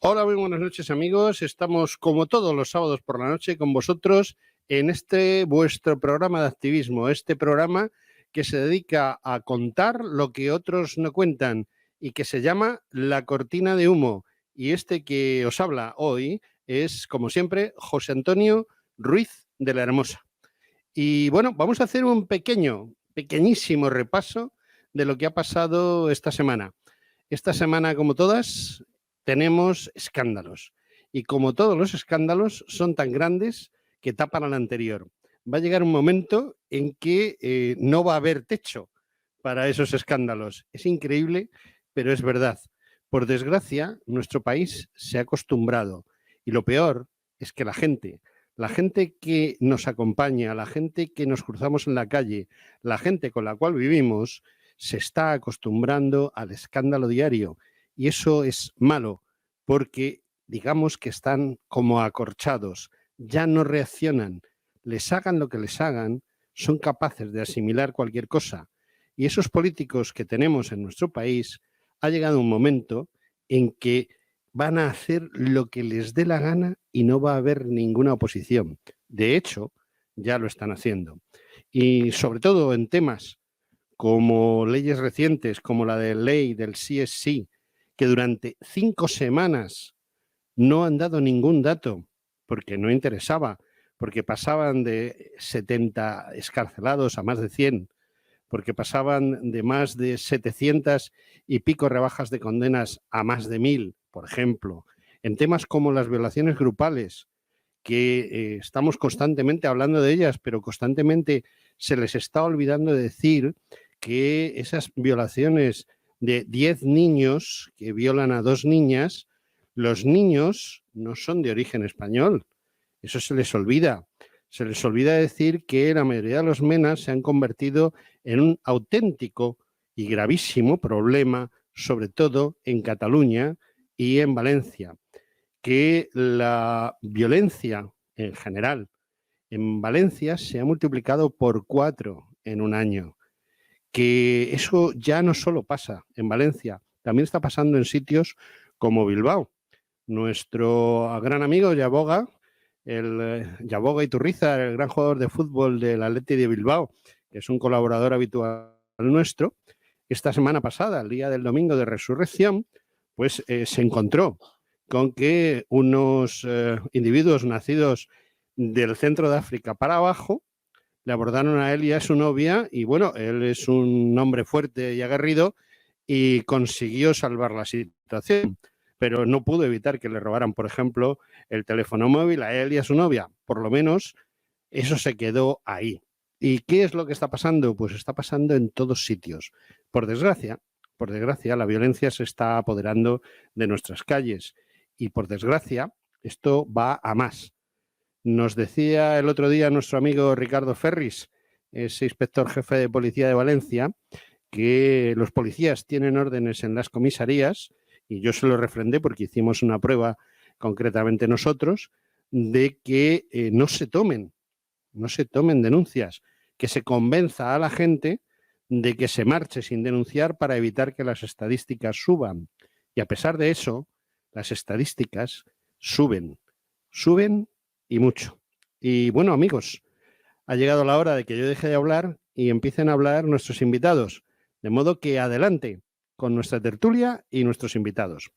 Hola, muy buenas noches, amigos. Estamos como todos los sábados por la noche con vosotros en este vuestro programa de activismo, este programa que se dedica a contar lo que otros no cuentan y que se llama La Cortina de Humo. Y este que os habla hoy es, como siempre, José Antonio Ruiz de la Hermosa. Y bueno, vamos a hacer un pequeñísimo repaso de lo que ha pasado esta semana. Esta semana, como todas, tenemos escándalos. Y como todos los escándalos, son tan grandes que tapan al anterior. Va a llegar un momento en que no va a haber techo para esos escándalos. Es increíble, pero es verdad. Por desgracia, nuestro país se ha acostumbrado. Y lo peor es que la gente que nos acompaña, la gente que nos cruzamos en la calle, la gente con la cual vivimos, se está acostumbrando al escándalo diario. Y eso es malo, porque digamos que están como acorchados, ya no reaccionan, les hagan lo que les hagan, son capaces de asimilar cualquier cosa. Y esos políticos que tenemos en nuestro país, ha llegado un momento en que van a hacer lo que les dé la gana y no va a haber ninguna oposición. De hecho, ya lo están haciendo. Y sobre todo en temas como leyes recientes, como la de ley del sí es sí, que durante 5 semanas no han dado ningún dato, porque no interesaba, porque pasaban de 70 excarcelados a más de 100, porque pasaban de más de 700 y pico rebajas de condenas a más de 1000, por ejemplo, en temas como las violaciones grupales, que estamos constantemente hablando de ellas, pero constantemente se les está olvidando decir que esas violaciones de 10 niños que violan a 2 niñas, los niños no son de origen español. Eso se les olvida. Se les olvida decir que la mayoría de los menas se han convertido en un auténtico y gravísimo problema, sobre todo en Cataluña y en Valencia, que la violencia en general en Valencia se ha multiplicado por 4 en un año, que eso ya no solo pasa en Valencia, también está pasando en sitios como Bilbao. Nuestro gran amigo Yaboga, Yaboga Iturriza, el gran jugador de fútbol del Athletic de Bilbao, que es un colaborador habitual nuestro, esta semana pasada, el día del domingo de Resurrección, pues se encontró con que unos individuos nacidos del centro de África para abajo le abordaron a él y a su novia y bueno, él es un hombre fuerte y aguerrido y consiguió salvar la situación, pero no pudo evitar que le robaran, por ejemplo, el teléfono móvil a él y a su novia. Por lo menos eso se quedó ahí. ¿Y qué es lo que está pasando? Pues está pasando en todos sitios. Por desgracia, la violencia se está apoderando de nuestras calles y por desgracia esto va a más. Nos decía el otro día nuestro amigo Ricardo Ferris, ese inspector jefe de policía de Valencia, que los policías tienen órdenes en las comisarías, y yo se lo refrendé porque hicimos una prueba concretamente nosotros, de que no se tomen denuncias, que se convenza a la gente de que se marche sin denunciar para evitar que las estadísticas suban. Y a pesar de eso, las estadísticas suben y mucho. Y bueno, amigos, ha llegado la hora de que yo deje de hablar y empiecen a hablar nuestros invitados. De modo que adelante con nuestra tertulia y nuestros invitados.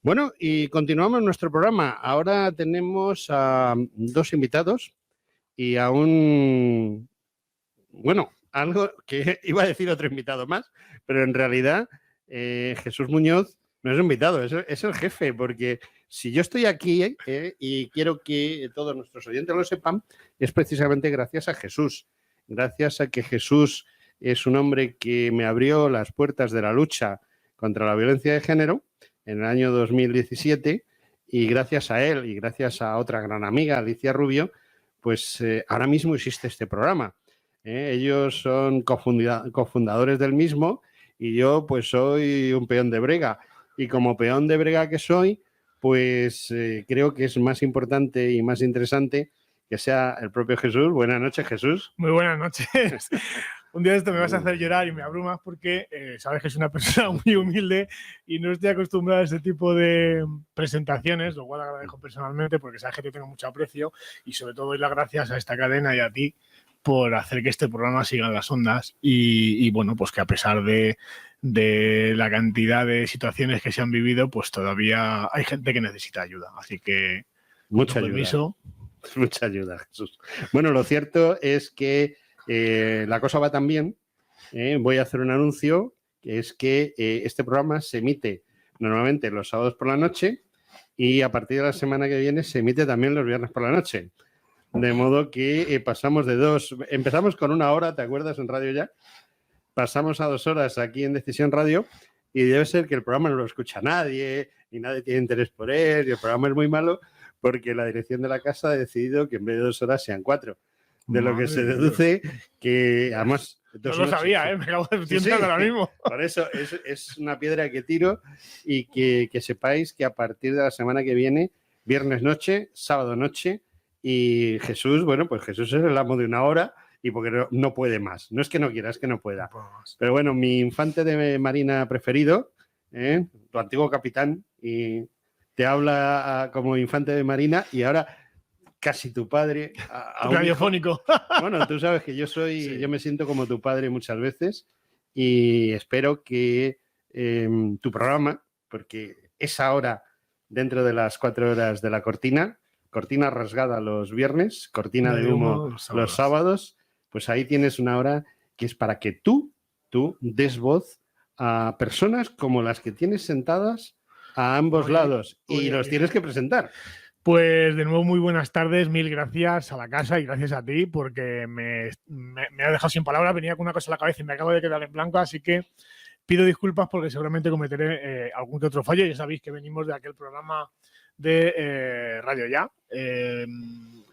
Bueno, y continuamos nuestro programa. Ahora tenemos a 2 invitados y a un, bueno, algo que iba a decir otro invitado más, pero en realidad Jesús Muñoz no es un invitado, es el jefe, porque si yo estoy aquí y quiero que todos nuestros oyentes lo sepan, es precisamente gracias a Jesús, gracias a que Jesús es un hombre que me abrió las puertas de la lucha contra la violencia de género en el año 2017 y gracias a él y gracias a otra gran amiga, Alicia Rubio, pues ahora mismo existe este programa. Ellos son cofundadores del mismo y yo pues soy un peón de brega. Y como peón de brega que soy, pues creo que es más importante y más interesante que sea el propio Jesús. Buenas noches, Jesús. Muy buenas noches. Un día de esto me vas a hacer llorar y me abrumas porque sabes que soy una persona muy humilde y no estoy acostumbrado a este tipo de presentaciones, lo cual agradezco personalmente porque sabes que te tengo mucho aprecio y sobre todo doy las gracias a esta cadena y a ti por hacer que este programa siga en las ondas y bueno, pues que a pesar de la cantidad de situaciones que se han vivido, pues todavía hay gente que necesita ayuda. Así que, mucha ayuda. Permiso. Mucha ayuda, Jesús. Bueno, lo cierto es que la cosa va tan bien. Voy a hacer un anuncio, que es que este programa se emite normalmente los sábados por la noche y a partir de la semana que viene se emite también los viernes por la noche. De modo que pasamos de empezamos con 1 hora, ¿te acuerdas? En Radio Ya. Pasamos a 2 horas aquí en Decisión Radio y debe ser que el programa no lo escucha nadie y nadie tiene interés por él y el programa es muy malo porque la dirección de la casa ha decidido que en vez de 2 horas sean 4. De lo que se deduce que, además... No lo sabía, me acabo de decir ahora mismo. Por eso es una piedra que tiro y que sepáis que a partir de la semana que viene, viernes noche, sábado noche, y Jesús, bueno, pues Jesús es el amo de 1 hora y porque no puede más. No es que no quiera, es que no pueda. Pero bueno, mi infante de marina preferido, tu antiguo capitán, y te habla como infante de marina y ahora casi tu padre. Radiofónico. Bueno, tú sabes que yo me siento como tu padre muchas veces y espero que tu programa, porque es ahora dentro de las 4 horas de la cortina rasgada los viernes, cortina de humo los sábados, pues ahí tienes 1 hora que es para que tú des voz a personas como las que tienes sentadas a ambos lados y los tienes que presentar. Pues de nuevo muy buenas tardes, mil gracias a la casa y gracias a ti porque me ha dejado sin palabras, venía con una cosa en la cabeza y me acabo de quedar en blanco, así que pido disculpas porque seguramente cometeré algún que otro fallo. Ya sabéis que venimos de aquel programa de Radio Ya,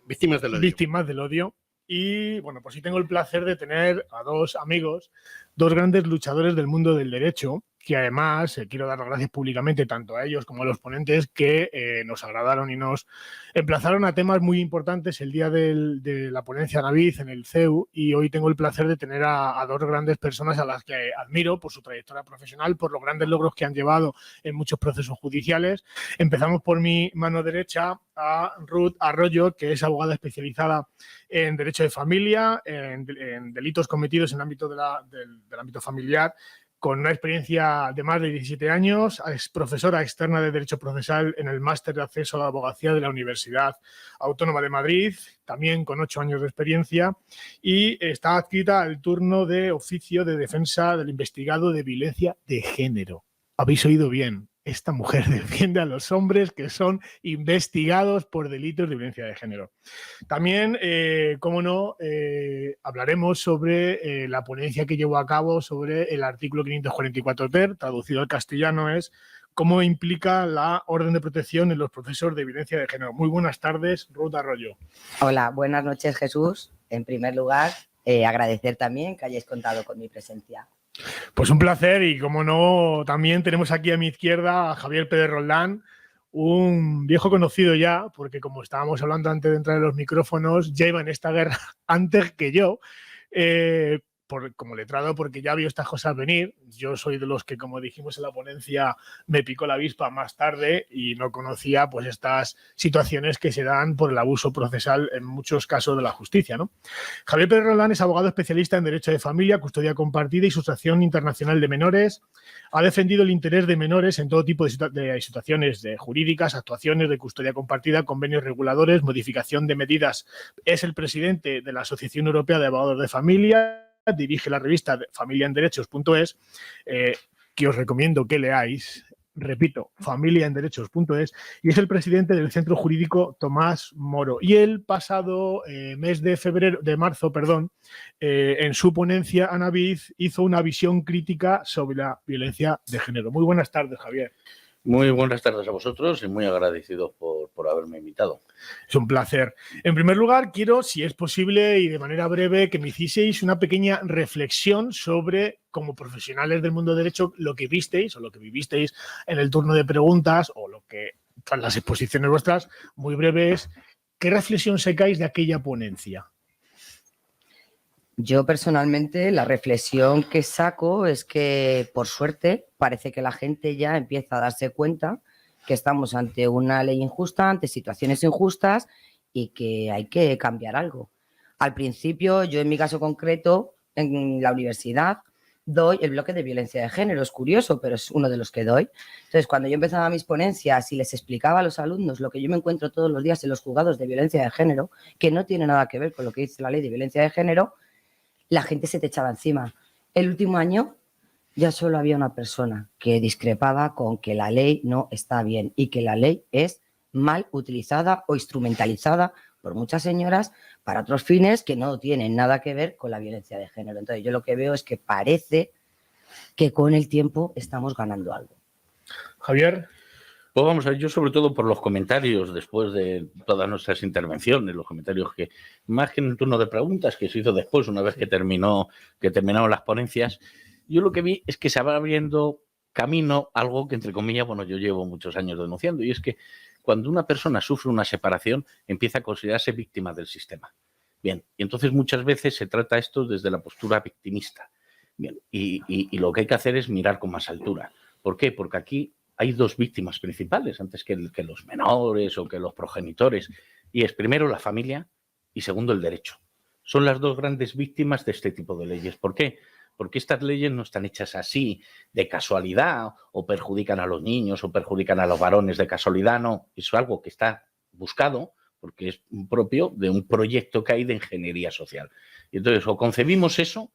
Víctimas del Odio. Víctimas del Odio. Y bueno, pues sí tengo el placer de tener a 2 amigos, 2 grandes luchadores del mundo del derecho, que además quiero dar las gracias públicamente tanto a ellos como a los ponentes que nos agradaron y nos emplazaron a temas muy importantes el día de la ponencia Navid en el CEU, y hoy tengo el placer de tener a 2 grandes personas a las que admiro por su trayectoria profesional, por los grandes logros que han llevado en muchos procesos judiciales. Empezamos por mi mano derecha a Ruth Arroyo, que es abogada especializada en derecho de familia, en delitos cometidos en el ámbito del ámbito familiar, con una experiencia de más de 17 años, es profesora externa de Derecho Procesal en el Máster de Acceso a la Abogacía de la Universidad Autónoma de Madrid, también con 8 años de experiencia, y está adscrita al turno de oficio de defensa del investigado de violencia de género. Habéis oído bien. Esta mujer defiende a los hombres que son investigados por delitos de violencia de género. También, cómo no, hablaremos sobre la ponencia que llevó a cabo sobre el artículo 544 ter, traducido al castellano es cómo implica la orden de protección en los procesos de violencia de género. Muy buenas tardes, Ruth Arroyo. Hola, buenas noches, Jesús. En primer lugar, agradecer también que hayáis contado con mi presencia. Pues un placer y, como no, también tenemos aquí a mi izquierda a Javier Pérez Roldán, un viejo conocido ya, porque como estábamos hablando antes de entrar en los micrófonos, ya iba en esta guerra antes que yo, como letrado, porque ya vio estas cosas venir. Yo soy de los que, como dijimos en la ponencia, me picó la avispa más tarde y no conocía pues estas situaciones que se dan por el abuso procesal en muchos casos de la justicia, ¿no? Javier Pérez Roldán es abogado especialista en Derecho de Familia, Custodia Compartida y Sustracción Internacional de Menores. Ha defendido el interés de menores en todo tipo de situaciones jurídicas, actuaciones de custodia compartida, convenios reguladores, modificación de medidas. Es el presidente de la Asociación Europea de Abogados de Familia, dirige la revista familiaenderechos.es, que os recomiendo que leáis, repito, familiaenderechos.es, y es el presidente del Centro Jurídico Tomás Moro. Y el pasado mes de marzo, en su ponencia Anavid hizo una visión crítica sobre la violencia de género. Muy buenas tardes, Javier. Muy buenas tardes a vosotros y muy agradecido por haberme invitado. Es un placer. En primer lugar, quiero, si es posible y de manera breve, que me hicieseis una pequeña reflexión sobre, como profesionales del mundo del derecho, lo que visteis o lo que vivisteis en el turno de preguntas o lo que, tras las exposiciones vuestras, muy breves, ¿qué reflexión sacáis de aquella ponencia? Yo personalmente la reflexión que saco es que, por suerte, parece que la gente ya empieza a darse cuenta que estamos ante una ley injusta, ante situaciones injustas y que hay que cambiar algo. Al principio, yo en mi caso concreto, en la universidad, doy el bloque de violencia de género. Es curioso, pero es uno de los que doy. Entonces, cuando yo empezaba mis ponencias y les explicaba a los alumnos lo que yo me encuentro todos los días en los juzgados de violencia de género, que no tiene nada que ver con lo que dice la ley de violencia de género, la gente se te echaba encima. El último año ya solo había una persona que discrepaba con que la ley no está bien y que la ley es mal utilizada o instrumentalizada por muchas señoras para otros fines que no tienen nada que ver con la violencia de género. Entonces, yo lo que veo es que parece que con el tiempo estamos ganando algo. Javier. Pues vamos a ver, yo sobre todo por los comentarios después de todas nuestras intervenciones, los comentarios que, más que en el turno de preguntas que se hizo después, una vez que terminaron las ponencias, yo lo que vi es que se va abriendo camino algo que, entre comillas, bueno, yo llevo muchos años denunciando, y es que cuando una persona sufre una separación, empieza a considerarse víctima del sistema. Bien, y entonces muchas veces se trata esto desde la postura victimista. Bien, y lo que hay que hacer es mirar con más altura. ¿Por qué? Porque aquí hay dos víctimas principales, antes que los menores o que los progenitores, y es primero la familia y segundo el derecho. Son las dos grandes víctimas de este tipo de leyes. ¿Por qué? Porque estas leyes no están hechas así, de casualidad, o perjudican a los niños o perjudican a los varones de casualidad, no. Es algo que está buscado porque es propio de un proyecto que hay de ingeniería social. Y entonces, o concebimos eso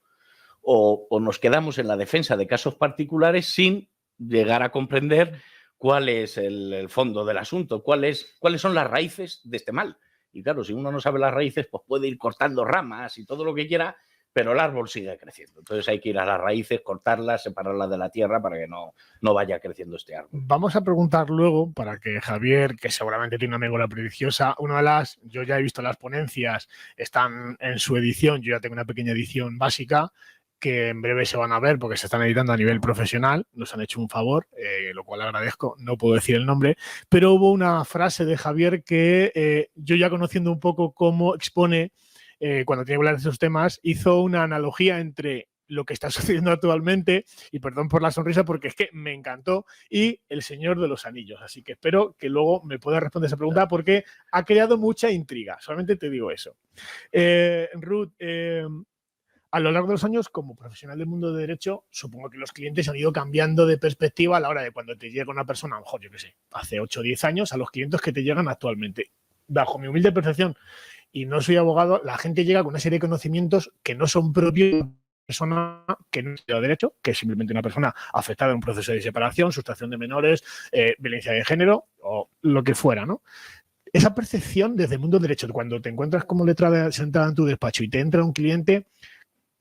o nos quedamos en la defensa de casos particulares sin llegar a comprender cuál es el fondo del asunto, cuáles son las raíces de este mal. Y claro, si uno no sabe las raíces, pues puede ir cortando ramas y todo lo que quiera, pero el árbol sigue creciendo. Entonces hay que ir a las raíces, cortarlas, separarlas de la tierra para que no vaya creciendo este árbol. Vamos a preguntar luego, para que Javier, que seguramente tiene una memoria prodigiosa, yo ya he visto las ponencias, están en su edición, yo ya tengo una pequeña edición básica, que en breve se van a ver porque se están editando a nivel profesional, nos han hecho un favor, lo cual agradezco, no puedo decir el nombre, pero hubo una frase de Javier que yo ya conociendo un poco cómo expone cuando tiene que hablar de esos temas, hizo una analogía entre lo que está sucediendo actualmente, y perdón por la sonrisa porque es que me encantó, y El Señor de los Anillos. Así que espero que luego me pueda responder esa pregunta porque ha creado mucha intriga, solamente te digo eso. Ruth, a lo largo de los años, como profesional del mundo de derecho, supongo que los clientes han ido cambiando de perspectiva a la hora de cuando te llega una persona, a lo mejor, yo qué sé, hace 8 o 10 años, a los clientes que te llegan actualmente. Bajo mi humilde percepción, y no soy abogado, la gente llega con una serie de conocimientos que no son propios de una persona que no estudia derecho, que es simplemente una persona afectada en un proceso de separación, sustracción de menores, violencia de género o lo que fuera, ¿no? Esa percepción desde el mundo del derecho, cuando te encuentras como letrada sentada en tu despacho y te entra un cliente,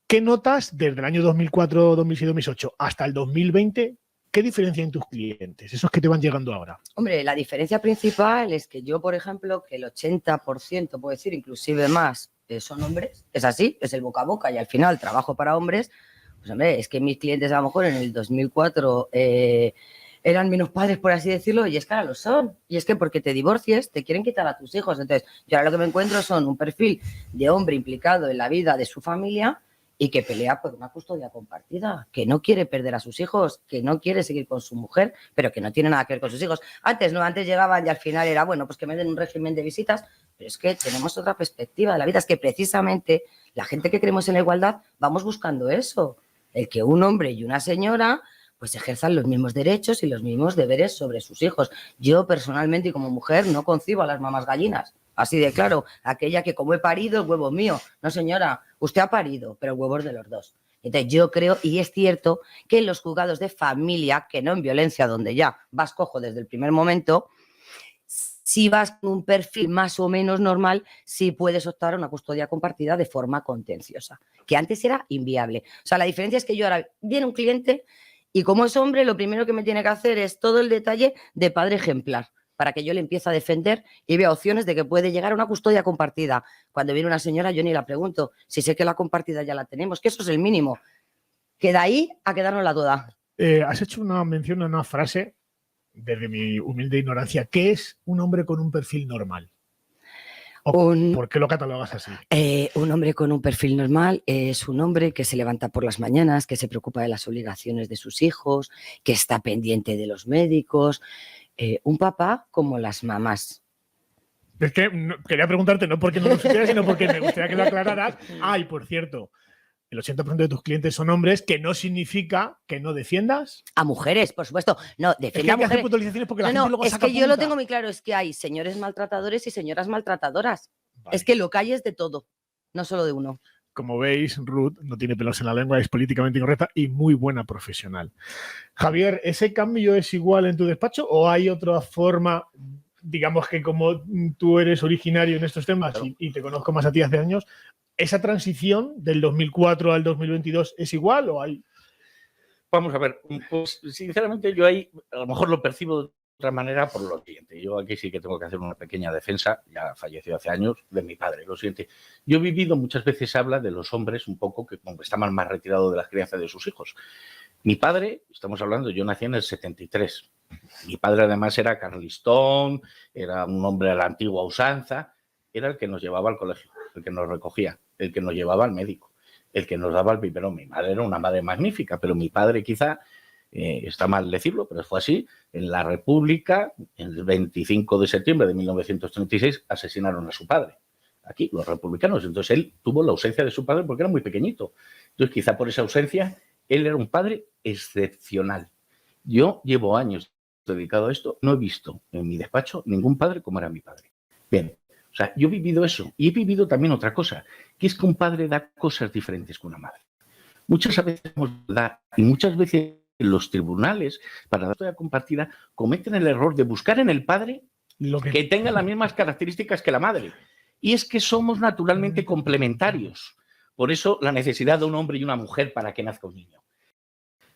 ¿qué notas desde el año 2004, 2006, 2008 hasta el 2020? ¿Qué diferencia en tus clientes, esos que te van llegando ahora? Hombre, la diferencia principal es que yo, por ejemplo, que el 80%, puedo decir, inclusive más, son hombres. Es así, es el boca a boca y al final trabajo para hombres. Pues hombre, es que mis clientes a lo mejor en el 2004 eran menos padres, por así decirlo, y es que ahora lo son. Y es que porque te divorcies te quieren quitar a tus hijos. Entonces, yo ahora lo que me encuentro son un perfil de hombre implicado en la vida de su familia y que pelea por una custodia compartida, que no quiere perder a sus hijos, que no quiere seguir con su mujer, pero que no tiene nada que ver con sus hijos. Antes llegaban y al final era, bueno, pues que me den un régimen de visitas, pero es que tenemos otra perspectiva de la vida. Es que precisamente la gente que creemos en la igualdad vamos buscando eso, el que un hombre y una señora pues ejerzan los mismos derechos y los mismos deberes sobre sus hijos. Yo personalmente y como mujer no concibo a las mamás gallinas. Así de claro, aquella que como he parido, el huevo es mío. No, señora, usted ha parido, pero el huevo es de los dos. Entonces yo creo, y es cierto, que en los juzgados de familia, que no en violencia, donde ya vas cojo desde el primer momento, si vas con un perfil más o menos normal, sí puedes optar a una custodia compartida de forma contenciosa, que antes era inviable. O sea, la diferencia es que yo ahora viene un cliente Y como es hombre, lo primero que me tiene que hacer es todo el detalle de padre ejemplar, para que yo le empiece a defender y vea opciones de que puede llegar a una custodia compartida. Cuando viene una señora, yo ni la pregunto, si sé que la compartida ya la tenemos, que eso es el mínimo. Que de ahí a quedarnos la duda. Has hecho una mención a una frase, desde mi humilde ignorancia, ¿qué es un hombre con un perfil normal? ¿Por qué lo catalogas así? Un hombre con un perfil normal es un hombre que se levanta por las mañanas, que se preocupa de las obligaciones de sus hijos, que está pendiente de los médicos. Un papá como las mamás. Es que quería preguntarte, no porque no lo supieras, sino porque me gustaría que lo aclararas. Y por cierto, el 80% de tus clientes son hombres, que no significa que no defiendas. A mujeres, por supuesto. No, defiende a mujeres. Porque la gente luego es saca que yo punta. lo tengo muy claro, es que hay señores maltratadores y señoras maltratadoras. Vale. Es que lo que hay es de todo, no solo de uno. Como veis, Ruth no tiene pelos en la lengua, es políticamente incorrecta y muy buena profesional. Javier, ¿ese cambio es igual en tu despacho o hay otra forma, digamos que como tú eres originario en estos temas y te conozco más a ti hace años, esa transición del 2004 al 2022 es igual o hay? Vamos a ver, pues sinceramente yo ahí a lo mejor lo percibo de otra manera por lo siguiente. Yo aquí sí que tengo que hacer una pequeña defensa, ya falleció hace años, de mi padre. Lo siguiente, yo he vivido, muchas veces habla de los hombres un poco que como estaban más retirados de las crianzas de sus hijos. Mi padre, estamos hablando, yo nací en el 73. Mi padre además era carlistón, era un hombre a la antigua usanza, era el que nos llevaba al colegio, el que nos recogía, el que nos llevaba al médico, el que nos daba el biberón. Mi madre era una madre magnífica, pero mi padre quizá, está mal decirlo, pero fue así, en la República, el 25 de septiembre de 1936, asesinaron a su padre. Aquí, los republicanos. Entonces él tuvo la ausencia de su padre porque era muy pequeñito. Entonces quizá por esa ausencia, él era un padre excepcional. Yo llevo años dedicado a esto, no he visto en mi despacho ningún padre como era mi padre. Bien, o sea, yo he vivido eso y he vivido también otra cosa, que es que un padre da cosas diferentes que una madre. Muchas veces y muchas veces los tribunales, para la custodia compartida, cometen el error de buscar en el padre que tenga las mismas características que la madre. Y es que somos naturalmente complementarios. Por eso la necesidad de un hombre y una mujer para que nazca un niño.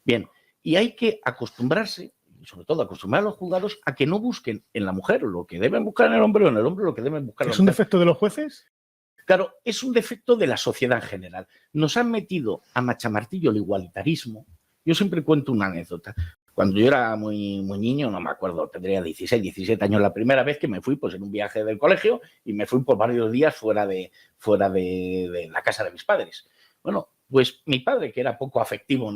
Bien, y hay que acostumbrarse, y sobre todo acostumbrar a los juzgados, a que no busquen en la mujer lo que deben buscar en el hombre o en el hombre lo que deben buscar en la mujer. ¿Es un defecto de los jueces? Claro, es un defecto de la sociedad en general. Nos han metido a machamartillo el igualitarismo. Yo siempre cuento una anécdota. Cuando yo era muy niño, no me acuerdo, tendría 16, 17 años, la primera vez que me fui pues en un viaje del colegio y me fui por varios días fuera de la casa de mis padres. Bueno, pues mi padre, que era poco afectivo,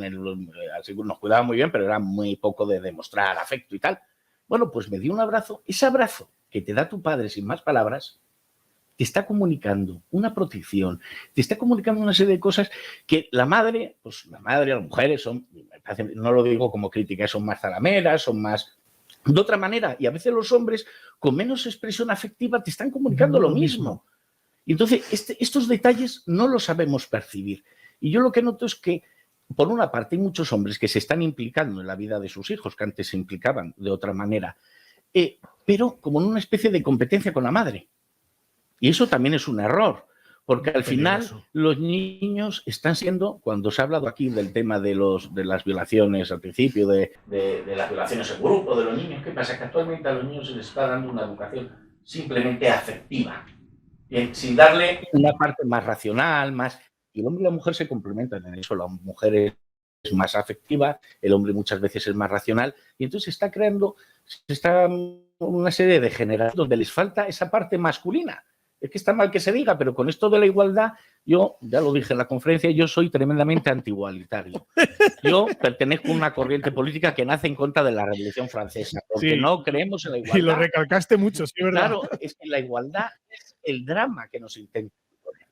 así nos cuidaba muy bien, pero era muy poco de demostrar afecto y tal. Bueno, pues me dio un abrazo. Ese abrazo que te da tu padre sin más palabras, te está comunicando una protección, te está comunicando una serie de cosas que la madre, las mujeres son, no lo digo como crítica, son más zalameras, son más de otra manera. Y a veces los hombres con menos expresión afectiva te están comunicando lo mismo. Y entonces estos detalles no los sabemos percibir. Y yo lo que noto es que, por una parte, hay muchos hombres que se están implicando en la vida de sus hijos, que antes se implicaban de otra manera, pero como en una especie de competencia con la madre. Y eso también es un error, porque al final los niños están siendo, cuando se ha hablado aquí del tema de las violaciones al principio, de las violaciones en grupo de los niños, ¿qué pasa? Que actualmente a los niños se les está dando una educación simplemente afectiva, sin darle una parte más racional, más... Y el hombre y la mujer se complementan en eso. La mujer es más afectiva, el hombre muchas veces es más racional, y entonces se está una serie de generaciones donde les falta esa parte masculina. Es que está mal que se diga, pero con esto de la igualdad, yo, ya lo dije en la conferencia, yo soy tremendamente antigualitario. Yo pertenezco a una corriente política que nace en contra de la Revolución Francesa, porque no creemos en la igualdad. Y lo recalcaste mucho, sí, ¿verdad? Claro, es que la igualdad es el drama que nos intenta imponer.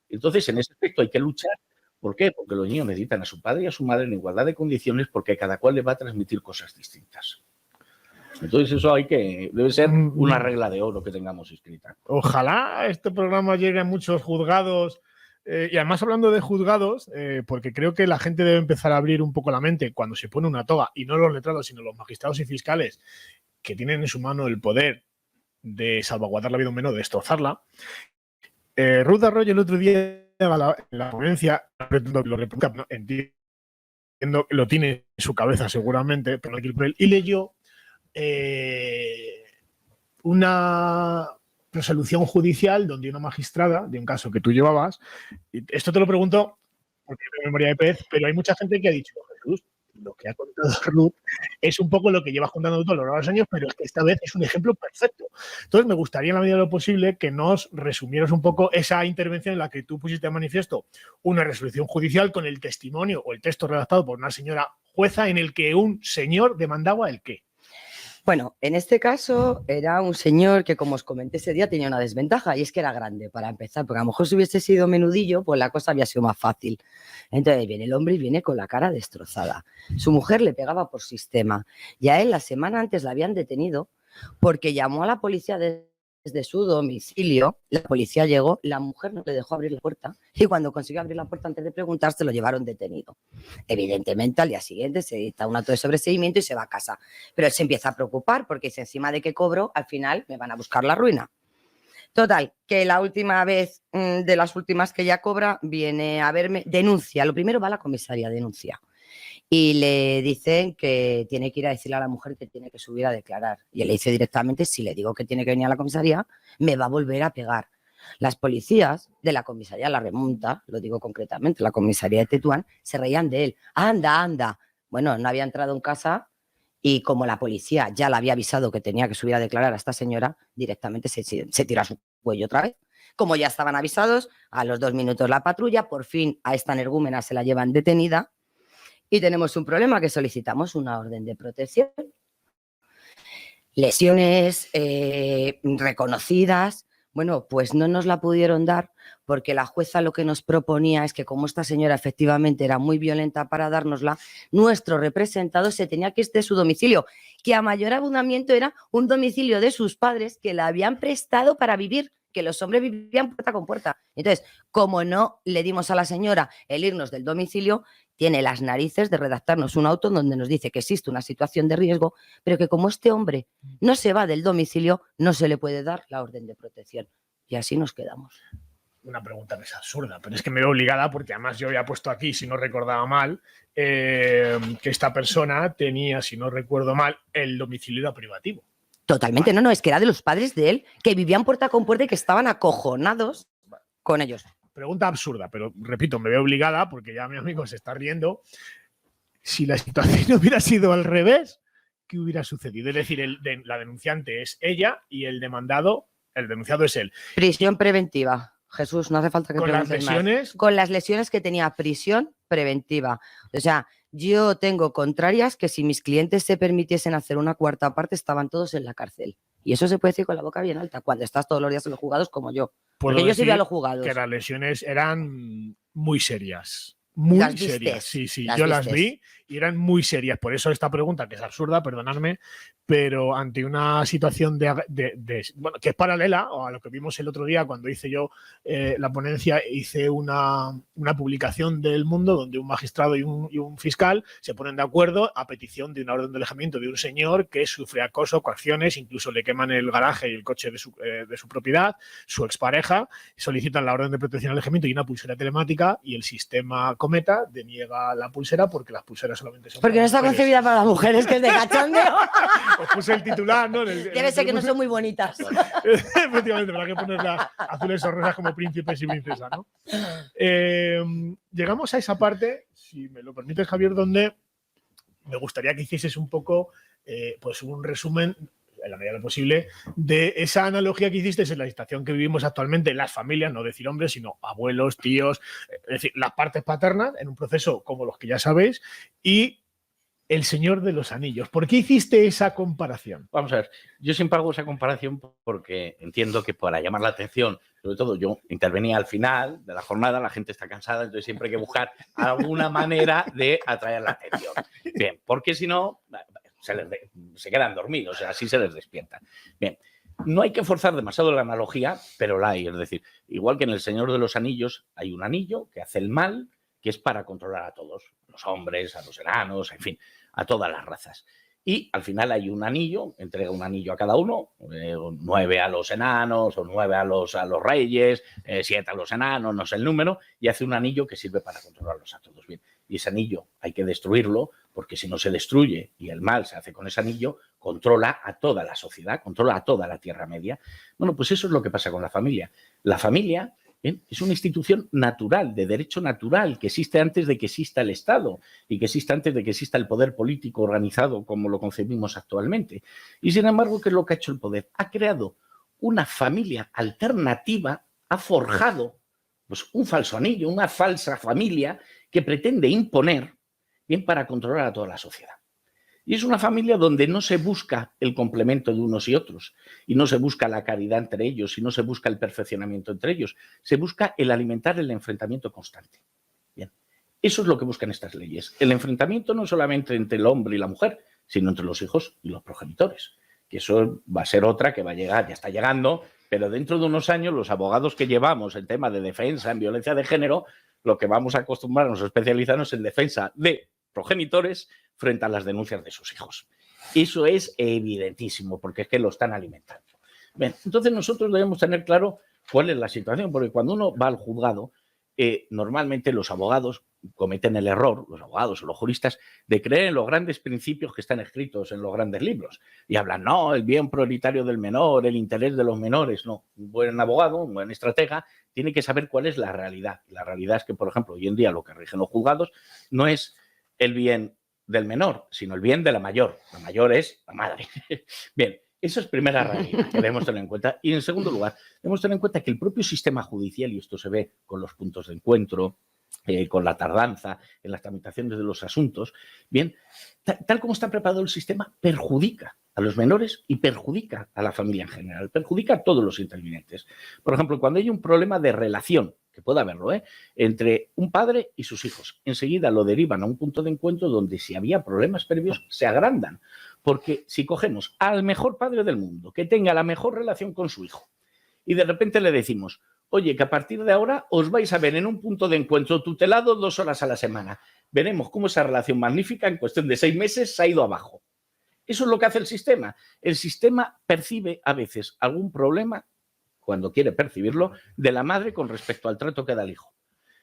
Entonces, en ese aspecto hay que luchar. ¿Por qué? Porque los niños necesitan a su padre y a su madre en igualdad de condiciones, porque cada cual les va a transmitir cosas distintas. Entonces eso debe ser una regla de oro que tengamos escrita. Ojalá este programa llegue a muchos juzgados. Y además, hablando de juzgados, porque creo que la gente debe empezar a abrir un poco la mente cuando se pone una toga, y no los letrados, sino los magistrados y fiscales, que tienen en su mano el poder de salvaguardar la vida de un menor, de destrozarla. Ruth Arroyo el otro día en la ponencia, entiendo lo tiene en su cabeza seguramente, pero no quiero creer, y leyó una resolución judicial donde una magistrada, de un caso que tú llevabas, y esto te lo pregunto porque tengo memoria de pez, pero hay mucha gente que ha dicho, Jesús, lo que ha contado Ruth es un poco lo que llevas contando tú a lo largo de los años, pero es que esta vez es un ejemplo perfecto. Entonces, me gustaría, en la medida de lo posible, que nos resumieras un poco esa intervención en la que tú pusiste de manifiesto una resolución judicial con el testimonio o el texto redactado por una señora jueza en el que un señor demandaba el qué. Bueno, en este caso era un señor que, como os comenté ese día, tenía una desventaja y es que era grande para empezar, porque a lo mejor si hubiese sido menudillo, pues la cosa había sido más fácil. Entonces viene el hombre y viene con la cara destrozada. Su mujer le pegaba por sistema y a él la semana antes la habían detenido porque llamó a la policía desde su domicilio. La policía llegó, la mujer no le dejó abrir la puerta y cuando consiguió abrir la puerta antes de preguntar se lo llevaron detenido. Evidentemente al día siguiente se dicta un acto de sobreseimiento y se va a casa, pero él se empieza a preocupar porque dice, encima de que cobro, al final me van a buscar la ruina. Total, que la última vez de las últimas que ya cobra viene a verme, denuncia, lo primero va a la comisaría, denuncia. Y le dicen que tiene que ir a decirle a la mujer que tiene que subir a declarar. Y él le dice directamente, si le digo que tiene que venir a la comisaría, me va a volver a pegar. Las policías de la comisaría La Remonta, lo digo concretamente, la comisaría de Tetuán, se reían de él. Anda, anda. Bueno, no había entrado en casa y como la policía ya le había avisado que tenía que subir a declarar a esta señora, directamente se tira a su cuello otra vez. Como ya estaban avisados, a los 2 minutos la patrulla, por fin a esta energúmena se la llevan detenida. Y tenemos un problema, que solicitamos una orden de protección. Lesiones reconocidas, bueno, pues no nos la pudieron dar porque la jueza lo que nos proponía es que como esta señora efectivamente era muy violenta para dárnosla, nuestro representado se tenía que ir de su domicilio, que a mayor abundamiento era un domicilio de sus padres que la habían prestado para vivir, que los hombres vivían puerta con puerta. Entonces, como no le dimos a la señora el irnos del domicilio, tiene las narices de redactarnos un auto donde nos dice que existe una situación de riesgo, pero que como este hombre no se va del domicilio, no se le puede dar la orden de protección. Y así nos quedamos. Una pregunta que es absurda, pero es que me veo obligada porque además yo había puesto aquí, si no recordaba mal, que esta persona tenía, si no recuerdo mal, el domicilio era privativo. Totalmente, Vale. no, es que era de los padres de él, que vivían puerta con puerta y que estaban acojonados con ellos. Pregunta absurda, pero repito, me veo obligada porque ya mi amigo se está riendo. Si la situación hubiera sido al revés, ¿qué hubiera sucedido? Es decir, la denunciante es ella y el denunciado es él. Prisión preventiva. Jesús, no hace falta que con las preguntes más. lesiones. Con las lesiones que tenía, prisión preventiva. O sea, yo tengo contrarias que si mis clientes se permitiesen hacer una cuarta parte estaban todos en la cárcel. Y eso se puede decir con la boca bien alta, cuando estás todos los días en los juzgados como yo. Porque yo sí voy a los juzgados. Que las lesiones eran muy serias. Muy las serias. Sí, sí. Las yo vistes. las vi y eran muy serias. Por eso esta pregunta, que es absurda, perdonadme, pero ante una situación bueno, que es paralela a lo que vimos el otro día cuando hice yo la ponencia, hice una publicación del Mundo donde un magistrado y un fiscal se ponen de acuerdo a petición de una orden de alejamiento de un señor que sufre acoso, coacciones, incluso le queman el garaje y el coche de su propiedad, su expareja, solicitan la orden de protección y alejamiento y una pulsera telemática y el sistema Cometa deniega la pulsera porque las pulseras solamente son porque no está concebida para las mujeres, que es de cachondeo. Os puse el titular, ¿no? Debe ser que no son muy bonitas. Efectivamente, para que ponerlas azules o rosas como príncipes y princesas, ¿no? Llegamos a esa parte, si me lo permites, Javier, donde me gustaría que hicieses un poco, pues un resumen, en la medida de lo posible, de esa analogía que hiciste en la situación que vivimos actualmente en las familias, no decir hombres, sino abuelos, tíos, es decir, las partes paternas, en un proceso como los que ya sabéis, y El Señor de los Anillos. ¿Por qué hiciste esa comparación? Vamos a ver, yo siempre hago esa comparación porque entiendo que para llamar la atención, sobre todo yo intervenía al final de la jornada, la gente está cansada, entonces siempre hay que buscar alguna manera de atraer la atención. Bien, porque si no, se quedan dormidos, o sea, así se les despierta. Bien, no hay que forzar demasiado la analogía, pero la hay. Es decir, igual que en El Señor de los Anillos hay un anillo que hace el mal, que es para controlar a todos, los hombres, a los enanos, en fin, a todas las razas. Y al final hay un anillo, entrega un anillo a cada uno, 9 a los enanos o 9 a los reyes, 7 a los enanos, no sé el número, y hace un anillo que sirve para controlarlos a todos. Bien, y ese anillo hay que destruirlo, porque si no se destruye y el mal se hace con ese anillo, controla a toda la sociedad, controla a toda la Tierra Media. Bueno, pues eso es lo que pasa con la familia. La familia es una institución natural, de derecho natural, que existe antes de que exista el Estado y que existe antes de que exista el poder político organizado como lo concebimos actualmente. Y sin embargo, ¿qué es lo que ha hecho el poder? Ha creado una familia alternativa, ha forjado pues, un falso anillo, una falsa familia que pretende imponer para controlar a toda la sociedad. Y es una familia donde no se busca el complemento de unos y otros, y no se busca la caridad entre ellos, y no se busca el perfeccionamiento entre ellos, se busca el alimentar el enfrentamiento constante. Bien, eso es lo que buscan estas leyes. El enfrentamiento no solamente entre el hombre y la mujer, sino entre los hijos y los progenitores, que eso va a ser otra que va a llegar, ya está llegando, pero dentro de unos años los abogados que llevamos en tema de defensa en violencia de género, lo que vamos a acostumbrarnos a especializarnos en defensa de progenitores frente a las denuncias de sus hijos. Eso es evidentísimo, porque es que lo están alimentando. Bien, entonces nosotros debemos tener claro cuál es la situación, porque cuando uno va al juzgado, normalmente los abogados cometen el error, los abogados o los juristas, de creer en los grandes principios que están escritos en los grandes libros. Y hablan, no, el bien prioritario del menor, el interés de los menores. No, un buen abogado, un buen estratega, tiene que saber cuál es la realidad. Y la realidad es que, por ejemplo, hoy en día lo que rigen los juzgados no es el bien del menor, sino el bien de la mayor. La mayor es la madre. Bien, eso es primera realidad que debemos tener en cuenta. Y en segundo lugar, debemos tener en cuenta que el propio sistema judicial, y esto se ve con los puntos de encuentro, con la tardanza en las tramitaciones de los asuntos, bien, tal como está preparado el sistema, perjudica a los menores y perjudica a la familia en general, perjudica a todos los intervinientes. Por ejemplo, cuando hay un problema de relación, que puede haberlo, entre un padre y sus hijos, enseguida lo derivan a un punto de encuentro donde si había problemas previos se agrandan, porque si cogemos al mejor padre del mundo, que tenga la mejor relación con su hijo, y de repente le decimos, oye, que a partir de ahora os vais a ver en un punto de encuentro tutelado 2 horas a la semana. Veremos cómo esa relación magnífica en cuestión de 6 meses se ha ido abajo. Eso es lo que hace el sistema. El sistema percibe a veces algún problema, cuando quiere percibirlo, de la madre con respecto al trato que da el hijo.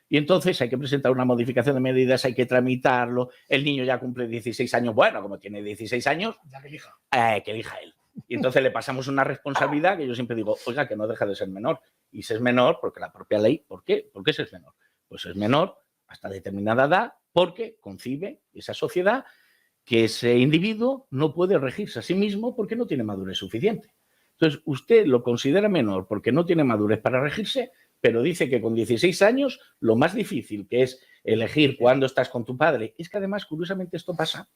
Y entonces hay que presentar una modificación de medidas, hay que tramitarlo, el niño ya cumple 16 años, bueno, como tiene 16 años, Ya que elija él. Y entonces le pasamos una responsabilidad que yo siempre digo, oiga, que no deja de ser menor. Y se es menor porque la propia ley, ¿por qué? ¿Por qué se es menor? Pues es menor hasta determinada edad porque concibe esa sociedad que ese individuo no puede regirse a sí mismo porque no tiene madurez suficiente. Entonces, usted lo considera menor porque no tiene madurez para regirse, pero dice que con 16 años lo más difícil, que es elegir cuándo estás con tu padre, es que además, curiosamente, esto pasa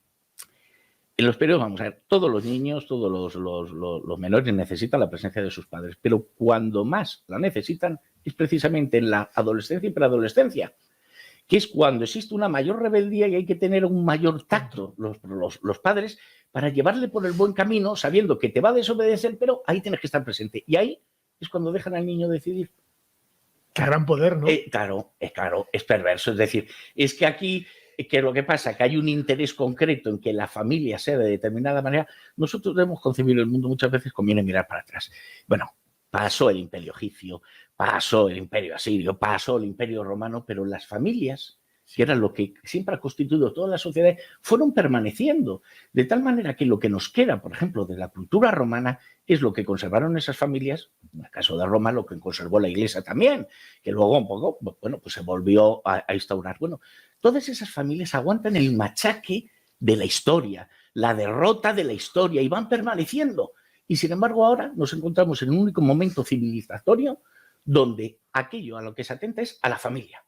en los periodos, vamos a ver, todos los niños, todos los menores necesitan la presencia de sus padres, pero cuando más la necesitan es precisamente en la adolescencia y preadolescencia, que es cuando existe una mayor rebeldía y hay que tener un mayor tacto los padres para llevarle por el buen camino, sabiendo que te va a desobedecer, pero ahí tienes que estar presente. Y ahí es cuando dejan al niño decidir. Qué gran poder, ¿no? Claro, es perverso. Es decir, es que aquí, que lo que pasa, que hay un interés concreto en que la familia sea de determinada manera. Nosotros debemos concebir el mundo, muchas veces conviene mirar para atrás. Bueno, pasó el imperio egipcio, pasó el imperio asirio, pasó el imperio romano, pero las familias, que era lo que siempre ha constituido todas las sociedades, fueron permaneciendo. De tal manera que lo que nos queda, por ejemplo, de la cultura romana, es lo que conservaron esas familias, en el caso de Roma, lo que conservó la Iglesia también, que luego un poco, bueno, pues se volvió a instaurar. Bueno, todas esas familias aguantan el machaque de la historia, la derrota de la historia, y van permaneciendo. Y sin embargo ahora nos encontramos en un único momento civilizatorio donde aquello a lo que se atenta es a la familia.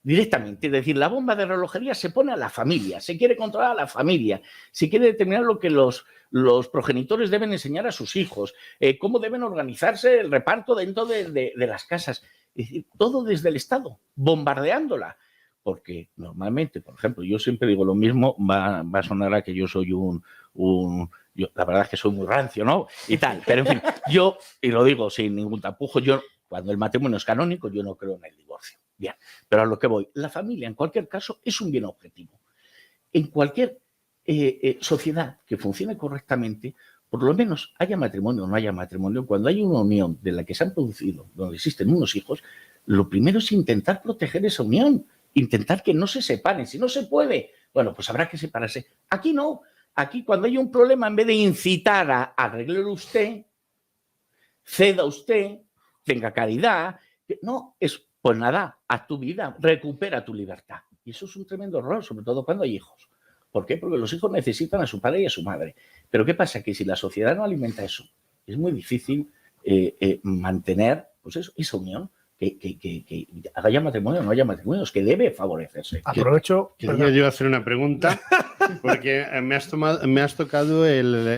Directamente, es decir, la bomba de relojería se pone a la familia, se quiere controlar a la familia, se quiere determinar lo que los progenitores deben enseñar a sus hijos, cómo deben organizarse el reparto dentro de las casas. Es decir, todo desde el Estado, bombardeándola. Porque normalmente, por ejemplo, yo siempre digo lo mismo, va a sonar a que yo soy yo, la verdad es que soy muy rancio, ¿no? Y tal, pero en fin, yo, y lo digo sin ningún tapujo, yo, cuando el matrimonio es canónico, yo no creo en el divorcio. Bien, pero a lo que voy, la familia, en cualquier caso, es un bien objetivo. En cualquier sociedad que funcione correctamente, por lo menos haya matrimonio o no haya matrimonio, cuando hay una unión de la que se han producido, donde existen unos hijos, lo primero es intentar proteger esa unión intentar que no se separen. Si no se puede, bueno, pues habrá que separarse. Aquí no. Aquí cuando hay un problema, en vez de incitar a arreglar usted, ceda usted, tenga caridad, no, es pues nada, haz tu vida, recupera tu libertad. Y eso es un tremendo error, sobre todo cuando hay hijos. ¿Por qué? Porque los hijos necesitan a su padre y a su madre. Pero ¿qué pasa? Que si la sociedad no alimenta eso, es muy difícil mantener pues eso, esa unión. Que haya matrimonio o no haya matrimonio, es que debe favorecerse. Aprovecho. Quería yo hacer una pregunta, porque me has tocado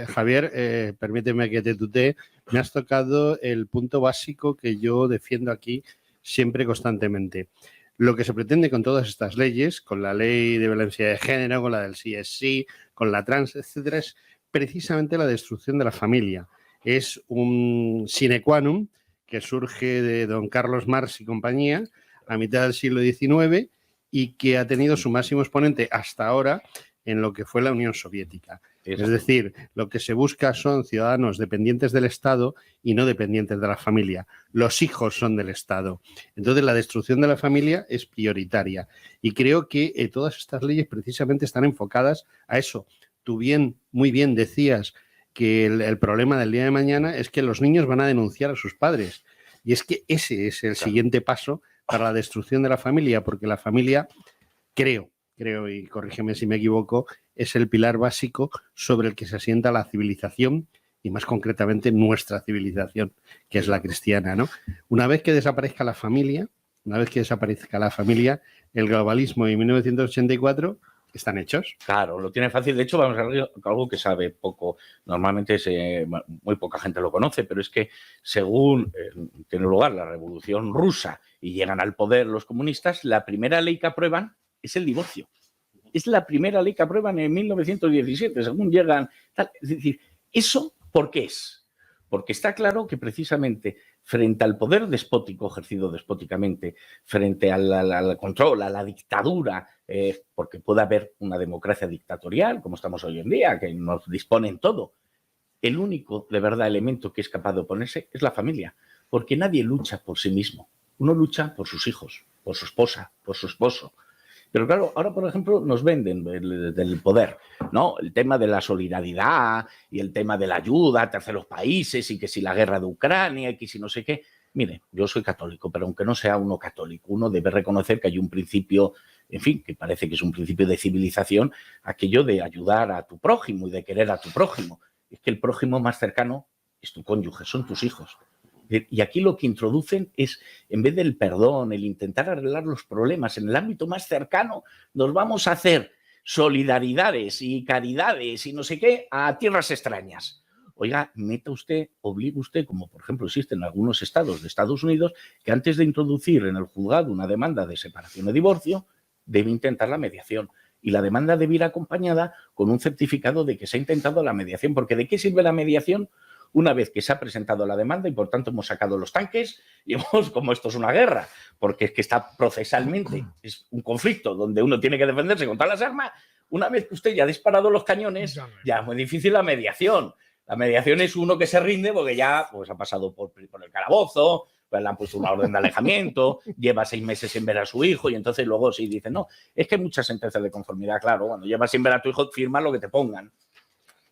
Javier, permíteme que te tutee, me has tocado el punto básico que yo defiendo aquí siempre constantemente. Lo que se pretende con todas estas leyes, con la ley de violencia de género, con la del sí es sí, con la trans, etcétera, es precisamente la destrucción de la familia. Es un sine qua non que surge de don Carlos Marx y compañía a mitad del siglo XIX y que ha tenido su máximo exponente hasta ahora en lo que fue la Unión Soviética. Es decir, lo que se busca son ciudadanos dependientes del Estado y no dependientes de la familia. Los hijos son del Estado. Entonces, la destrucción de la familia es prioritaria. Y creo que todas estas leyes precisamente están enfocadas a eso. Tú muy bien decías que el problema del día de mañana es que los niños van a denunciar a sus padres. Y es que ese es el siguiente paso para la destrucción de la familia, porque la familia, creo, y corrígeme si me equivoco, es el pilar básico sobre el que se asienta la civilización y más concretamente nuestra civilización, que es la cristiana, ¿no? Una vez que desaparezca la familia, el globalismo y 1984 están hechos. Claro, lo tiene fácil. De hecho, vamos a ver algo que sabe poco. Normalmente muy poca gente lo conoce, pero es que según tiene lugar la Revolución Rusa y llegan al poder los comunistas, la primera ley que aprueban es el divorcio. Es la primera ley que aprueban en 1917, según llegan. Tal. Es decir, ¿eso por qué es? Porque está claro que precisamente frente al poder despótico ejercido despóticamente, frente al control, a la dictadura, porque puede haber una democracia dictatorial, como estamos hoy en día, que nos disponen todo, el único, de verdad, elemento que es capaz de oponerse es la familia, porque nadie lucha por sí mismo. Uno lucha por sus hijos, por su esposa, por su esposo. Pero claro, ahora, por ejemplo, nos venden del poder, ¿no? El tema de la solidaridad y el tema de la ayuda a terceros países y que si la guerra de Ucrania y que si no sé qué. Mire, yo soy católico, pero aunque no sea uno católico, uno debe reconocer que hay un principio, en fin, que parece que es un principio de civilización, aquello de ayudar a tu prójimo y de querer a tu prójimo. Es que el prójimo más cercano es tu cónyuge, son tus hijos. Y aquí lo que introducen es, en vez del perdón, el intentar arreglar los problemas en el ámbito más cercano, nos vamos a hacer solidaridades y caridades y no sé qué a tierras extrañas. Oiga, meta usted, obligue usted, como por ejemplo existe en algunos estados de Estados Unidos, que antes de introducir en el juzgado una demanda de separación o divorcio, debe intentar la mediación. Y la demanda debe ir acompañada con un certificado de que se ha intentado la mediación. Porque ¿de qué sirve la mediación? Una vez que se ha presentado la demanda y por tanto hemos sacado los tanques y hemos, como esto es una guerra, porque es que está procesalmente, es un conflicto donde uno tiene que defenderse contra las armas, una vez que usted ya ha disparado los cañones, ya es muy difícil la mediación. La mediación es uno que se rinde porque ya pues, ha pasado por el calabozo, pues le han puesto una orden de alejamiento, lleva 6 meses sin ver a su hijo y entonces luego sí dicen, no, es que hay muchas sentencias de conformidad, claro, cuando llevas sin ver a tu hijo, firma lo que te pongan.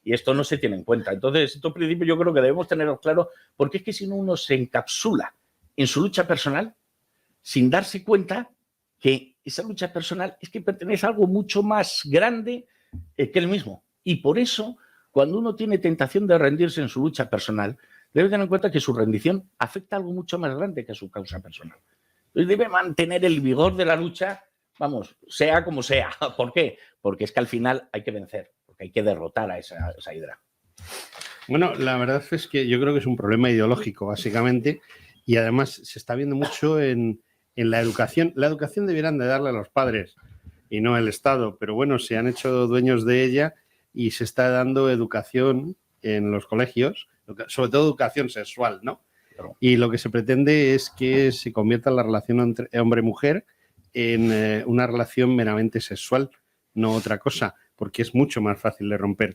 Y esto no se tiene en cuenta. Entonces, estos principios yo creo que debemos tenerlos claros, porque es que si no uno se encapsula en su lucha personal sin darse cuenta que esa lucha personal es que pertenece a algo mucho más grande que él mismo. Y por eso, cuando uno tiene tentación de rendirse en su lucha personal, debe tener en cuenta que su rendición afecta a algo mucho más grande que su causa personal. Entonces debe mantener el vigor de la lucha, vamos, sea como sea. ¿Por qué? Porque es que al final hay que vencer. Porque hay que derrotar a esa hidra. Bueno, la verdad es que yo creo que es un problema ideológico, básicamente, y además se está viendo mucho en la educación. La educación debieran de darle a los padres y no el Estado, pero bueno, se han hecho dueños de ella y se está dando educación en los colegios, sobre todo educación sexual, ¿no? Claro. Y lo que se pretende es que se convierta la relación entre hombre-mujer en una relación meramente sexual, no otra cosa, porque es mucho más fácil de romper.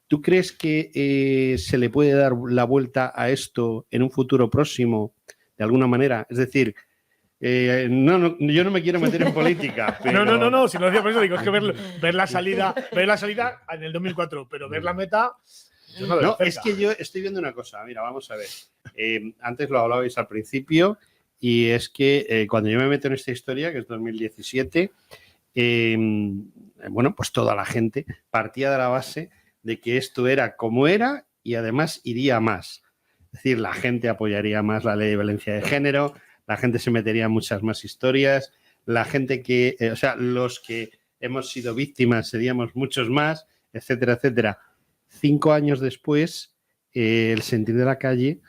¿Tú crees que se le puede dar la vuelta a esto en un futuro próximo, de alguna manera? Es decir, No, yo no me quiero meter en política. Pero... No, si no decía por eso, digo, es que ver la salida en el 2004, pero ver la meta. No, es que yo estoy viendo una cosa. Mira, vamos a ver. Antes lo hablabais al principio, y es que cuando yo me meto en esta historia, que es 2017, bueno, pues toda la gente partía de la base de que esto era como era y además iría más. Es decir, la gente apoyaría más la ley de violencia de género, la gente se metería en muchas más historias, la gente que, o sea, los que hemos sido víctimas seríamos muchos más, etcétera, etcétera. 5 años después, el sentir de la calle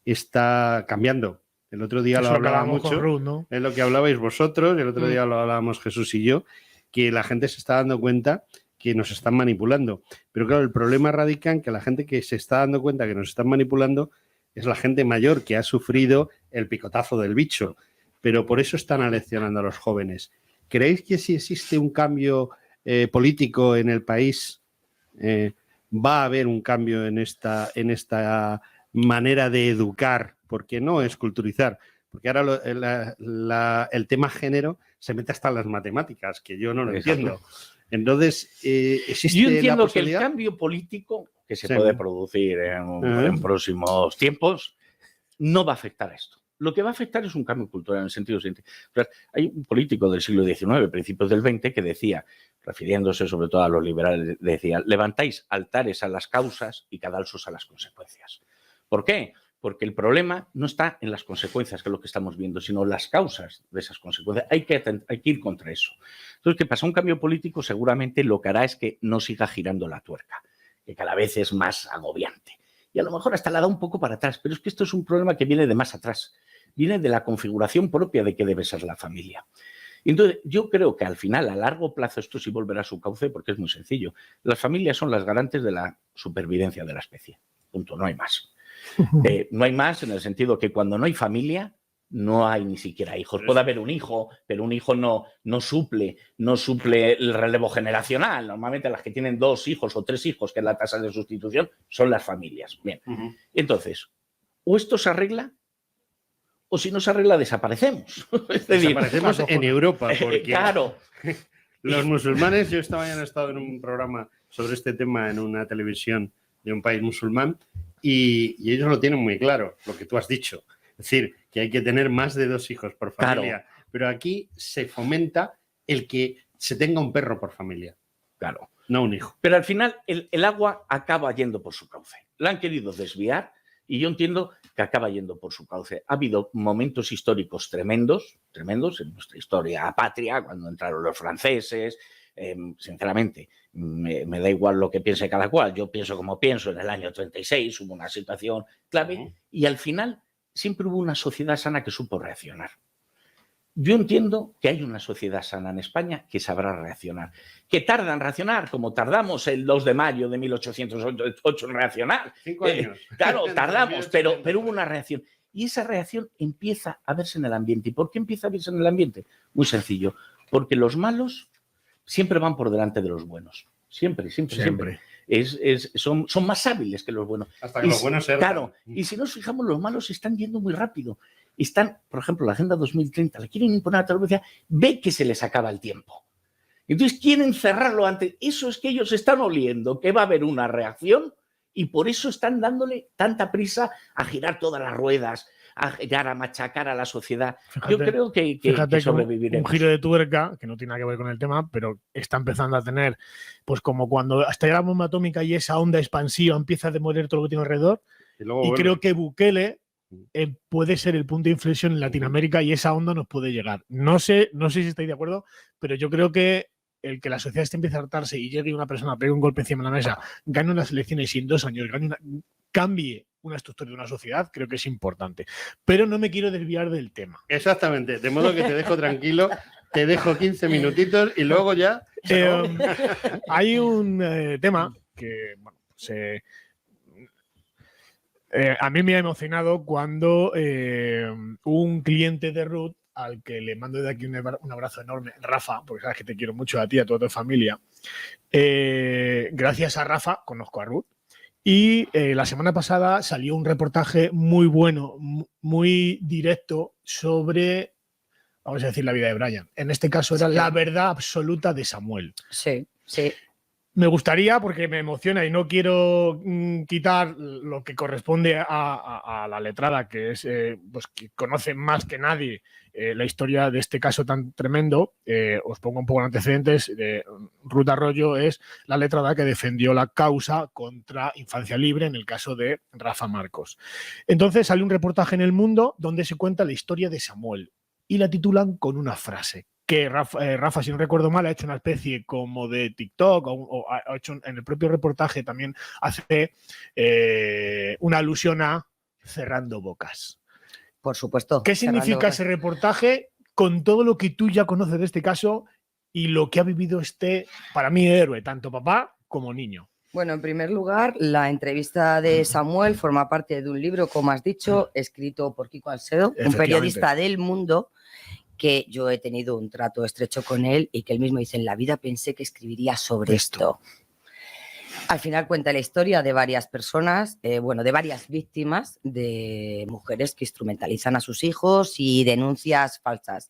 está cambiando. El otro día lo hablaba mucho, Ruth, ¿no? Es lo que hablabais vosotros, el otro día lo hablábamos Jesús y yo, que la gente se está dando cuenta que nos están manipulando. Pero claro, el problema radica en que la gente que se está dando cuenta que nos están manipulando es la gente mayor que ha sufrido el picotazo del bicho. Pero por eso están aleccionando a los jóvenes. ¿Creéis que si existe un cambio político en el país, va a haber un cambio en esta manera de educar? Porque no es culturizar. Porque ahora el tema género se mete hasta en las matemáticas, que yo no lo entiendo. Entonces, existe yo entiendo la posibilidad... que el cambio político que se puede producir en próximos tiempos no va a afectar a esto. Lo que va a afectar es un cambio cultural en el sentido siguiente. Hay un político del siglo XIX, principios del XX, que decía, refiriéndose sobre todo a los liberales, decía: levantáis altares a las causas y cadalsos a las consecuencias. ¿Por qué? Porque el problema no está en las consecuencias, que es lo que estamos viendo, sino las causas de esas consecuencias. Hay que ir contra eso. Entonces, ¿qué pasa? Un cambio político seguramente lo que hará es que no siga girando la tuerca, que cada vez es más agobiante. Y a lo mejor hasta la da un poco para atrás, pero es que esto es un problema que viene de más atrás. Viene de la configuración propia de qué debe ser la familia. Entonces, yo creo que al final, a largo plazo, esto sí volverá a su cauce, porque es muy sencillo. Las familias son las garantes de la supervivencia de la especie. Punto, no hay más. No hay más en el sentido que cuando no hay familia, no hay ni siquiera hijos. Puede haber un hijo, pero un hijo no suple el relevo generacional. Normalmente las que tienen 2 hijos o 3 hijos, que es la tasa de sustitución, son las familias. Bien, entonces, o esto se arregla, o si no se arregla, desaparecemos. Es decir, desaparecemos en Europa, porque claro. Los musulmanes, yo esta mañana he estado en un programa sobre este tema en una televisión de un país musulmán y ellos lo tienen muy claro, lo que tú has dicho. Es decir, que hay que tener más de 2 hijos por familia. Claro. Pero aquí se fomenta el que se tenga un perro por familia. Claro. No un hijo. Pero al final el agua acaba yendo por su cauce. La han querido desviar y yo entiendo que acaba yendo por su cauce. Ha habido momentos históricos tremendos en nuestra historia patria, cuando entraron los franceses. Sinceramente, me da igual lo que piense cada cual. Yo pienso como pienso. En el año 36 hubo una situación clave y al final siempre hubo una sociedad sana que supo reaccionar. Yo entiendo que hay una sociedad sana en España que sabrá reaccionar. Que tarda en reaccionar, como tardamos el 2 de mayo de 1808 en reaccionar. 5 años. Claro, tardamos, pero hubo una reacción. Y esa reacción empieza a verse en el ambiente. ¿Y por qué empieza a verse en el ambiente? Muy sencillo. Porque los malos siempre van por delante de los buenos. Siempre. Son más hábiles que los buenos. Hasta que los buenos se Claro, y si nos fijamos, los malos están yendo muy rápido. Están, por ejemplo, la Agenda 2030, la quieren imponer a toda velocidad, ve que se les acaba el tiempo. Entonces quieren cerrarlo antes. Eso es que ellos están oliendo que va a haber una reacción y por eso están dándole tanta prisa a girar todas las ruedas, a girar, a machacar a la sociedad. Fíjate, yo creo que sobreviviremos. Un giro de tuerca, que no tiene nada que ver con el tema, pero está empezando a tener, pues como cuando hasta la bomba atómica y esa onda expansiva empieza a demoler todo lo que tiene alrededor. Y creo que Bukele puede ser el punto de inflexión en Latinoamérica y esa onda nos puede llegar. No sé si estáis de acuerdo, pero yo creo que el que la sociedad empiece a hartarse y llegue una persona, pegue un golpe encima de la mesa, gane unas elecciones y en 2 años cambie una estructura de una sociedad, creo que es importante. Pero no me quiero desviar del tema. Exactamente, de modo que te dejo tranquilo, te dejo 15 minutitos y luego ya... Hay un tema que, bueno, a mí me ha emocionado cuando un cliente de Ruth, al que le mando de aquí un abrazo enorme, Rafa, porque sabes que te quiero mucho a ti y a toda tu familia. Gracias a Rafa conozco a Ruth. Y la semana pasada salió un reportaje muy bueno, muy directo sobre vamos a decir, la vida de Brian. En este caso era la verdad absoluta de Samuel. Sí, sí. Me gustaría, porque me emociona y no quiero quitar lo que corresponde a la letrada, que es pues, que conoce más que nadie la historia de este caso tan tremendo. Os pongo un poco en antecedentes. Ruth Arroyo es la letrada que defendió la causa contra Infancia Libre en el caso de Rafa Marcos. Entonces sale un reportaje en El Mundo donde se cuenta la historia de Samuel y la titulan con una frase. Que Rafa, si no recuerdo mal, ha hecho una especie como de TikTok o ha hecho en el propio reportaje también hace una alusión a cerrando bocas. Por supuesto. ¿Qué significa ese reportaje con todo lo que tú ya conoces de este caso y lo que ha vivido este, para mí, héroe, tanto papá como niño? Bueno, en primer lugar, la entrevista de Samuel forma parte de un libro, como has dicho, escrito por Kiko Alcedo, un periodista del Mundo, que yo he tenido un trato estrecho con él y que él mismo dice, en la vida pensé que escribiría sobre esto. Al final cuenta la historia de varias personas, de varias víctimas de mujeres que instrumentalizan a sus hijos y denuncias falsas.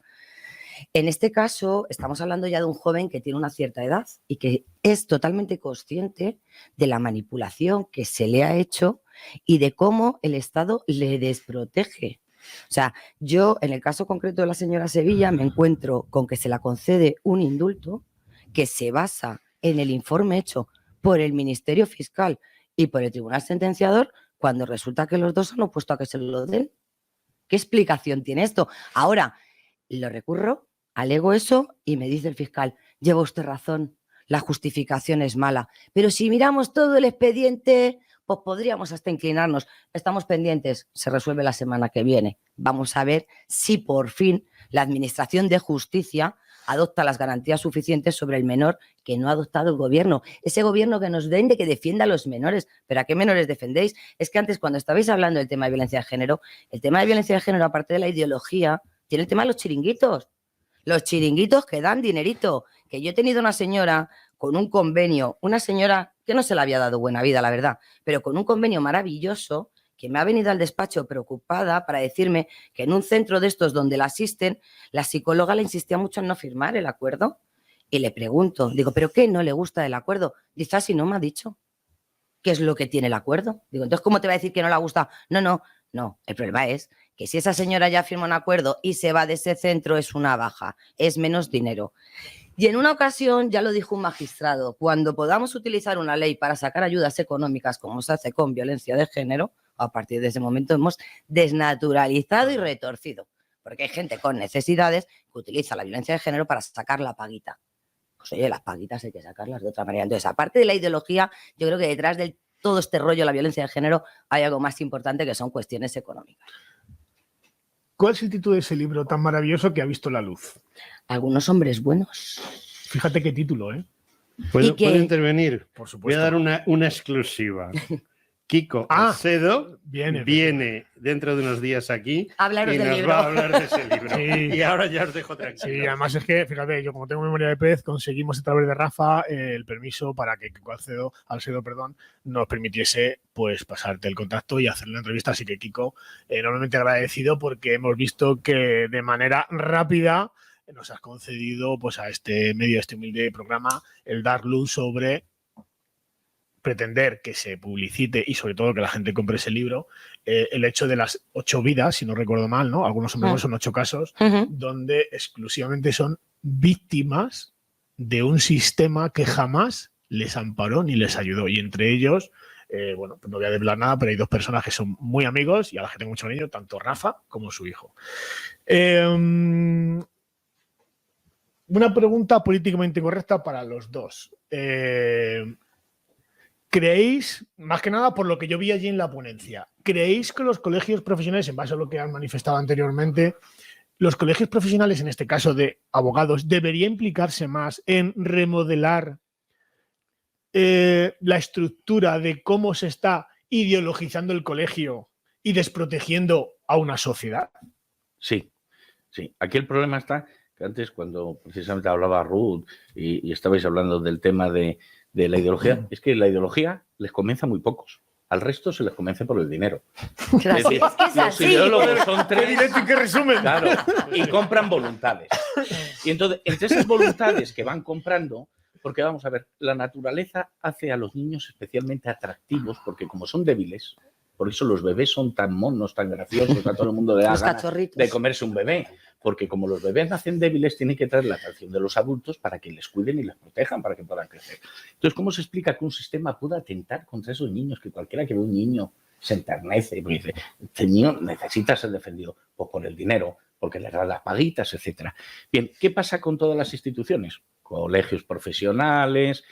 En este caso, estamos hablando ya de un joven que tiene una cierta edad y que es totalmente consciente de la manipulación que se le ha hecho y de cómo el Estado le desprotege. O sea, yo en el caso concreto de la señora Sevilla me encuentro con que se la concede un indulto que se basa en el informe hecho por el Ministerio Fiscal y por el Tribunal Sentenciador cuando resulta que los dos han opuesto a que se lo den. ¿Qué explicación tiene esto? Ahora, lo recurro, alego eso y me dice el fiscal, lleva usted razón, la justificación es mala. Pero si miramos todo el expediente, pues podríamos hasta inclinarnos. Estamos pendientes, se resuelve la semana que viene. Vamos a ver si por fin la Administración de Justicia adopta las garantías suficientes sobre el menor que no ha adoptado el gobierno. Ese gobierno que nos vende, que defienda a los menores. ¿Pero a qué menores defendéis? Es que antes, cuando estabais hablando del tema de violencia de género, el tema de violencia de género, aparte de la ideología, tiene el tema de los chiringuitos. Los chiringuitos que dan dinerito. Que yo he tenido una señora con un convenio, una señora que no se le había dado buena vida, la verdad, pero con un convenio maravilloso, que me ha venido al despacho preocupada para decirme que en un centro de estos donde la asisten, la psicóloga le insistía mucho en no firmar el acuerdo. Y le pregunto, digo, ¿pero qué no le gusta del acuerdo? Dice, así no me ha dicho. ¿Qué es lo que tiene el acuerdo? Digo, entonces, ¿cómo te va a decir que no le gusta? No. El problema es que si esa señora ya firma un acuerdo y se va de ese centro, es una baja, es menos dinero. Y en una ocasión, ya lo dijo un magistrado, cuando podamos utilizar una ley para sacar ayudas económicas, como se hace con violencia de género, a partir de ese momento hemos desnaturalizado y retorcido, porque hay gente con necesidades que utiliza la violencia de género para sacar la paguita. Pues oye, las paguitas hay que sacarlas de otra manera. Entonces, aparte de la ideología, yo creo que detrás de todo este rollo de la violencia de género hay algo más importante que son cuestiones económicas. ¿Cuál es el título de ese libro tan maravilloso que ha visto la luz? Algunos hombres buenos. Fíjate qué título, ¿eh? ¿Puedo intervenir? Por supuesto. Voy a dar una exclusiva. Kiko Alcedo viene dentro de unos días aquí Hablaros y del nos libro. va a hablar de ese libro. Sí. Y ahora ya os dejo tranquilo. Sí, además es que, fíjate, yo como tengo memoria de pez, conseguimos a través de Rafa el permiso para que Kiko Alcedo nos permitiese pues pasarte el contacto y hacer la entrevista. Así que, Kiko, enormemente agradecido porque hemos visto que de manera rápida nos has concedido pues a este medio, a este humilde programa, el dar luz sobre pretender que se publicite y sobre todo que la gente compre ese libro, el hecho de las 8 vidas, si no recuerdo mal, ¿no? Algunos hombres son 8 casos, donde exclusivamente son víctimas de un sistema que jamás les amparó ni les ayudó. Y entre ellos, bueno, pues no voy a desvelar nada, pero hay 2 personas que son muy amigos y a las que tengo mucho cariño, tanto Rafa como su hijo. Una pregunta políticamente correcta para los dos. ¿Creéis, más que nada por lo que yo vi allí en la ponencia, creéis que los colegios profesionales, en base a lo que han manifestado anteriormente, los colegios profesionales, en este caso de abogados, deberían implicarse más en remodelar la estructura de cómo se está ideologizando el colegio y desprotegiendo a una sociedad? Sí. Aquí el problema está que antes, cuando precisamente hablaba Ruth y estabais hablando del tema de la ideología, es que la ideología les convence a muy pocos. Al resto se les convence por el dinero. Gracias. decir, Es que es los así. ideólogos son Qué tres. directo y qué resumen. Claro, y compran voluntades. Y entonces, entre esas voluntades que van comprando, porque vamos a ver, la naturaleza hace a los niños especialmente atractivos, porque como son débiles, por eso los bebés son tan monos, tan graciosos, a todo el mundo le da Los ganas cachorritos. de comerse un bebé, porque como los bebés nacen débiles, tienen que traer la atención de los adultos para que les cuiden y les protejan, para que puedan crecer. Entonces, ¿cómo se explica que un sistema pueda atentar contra esos niños? Que cualquiera que ve un niño se enternece y dice, este niño necesita ser defendido, pues por el dinero, porque le dan las paguitas, etcétera. Bien, ¿qué pasa con todas las instituciones? Colegios profesionales,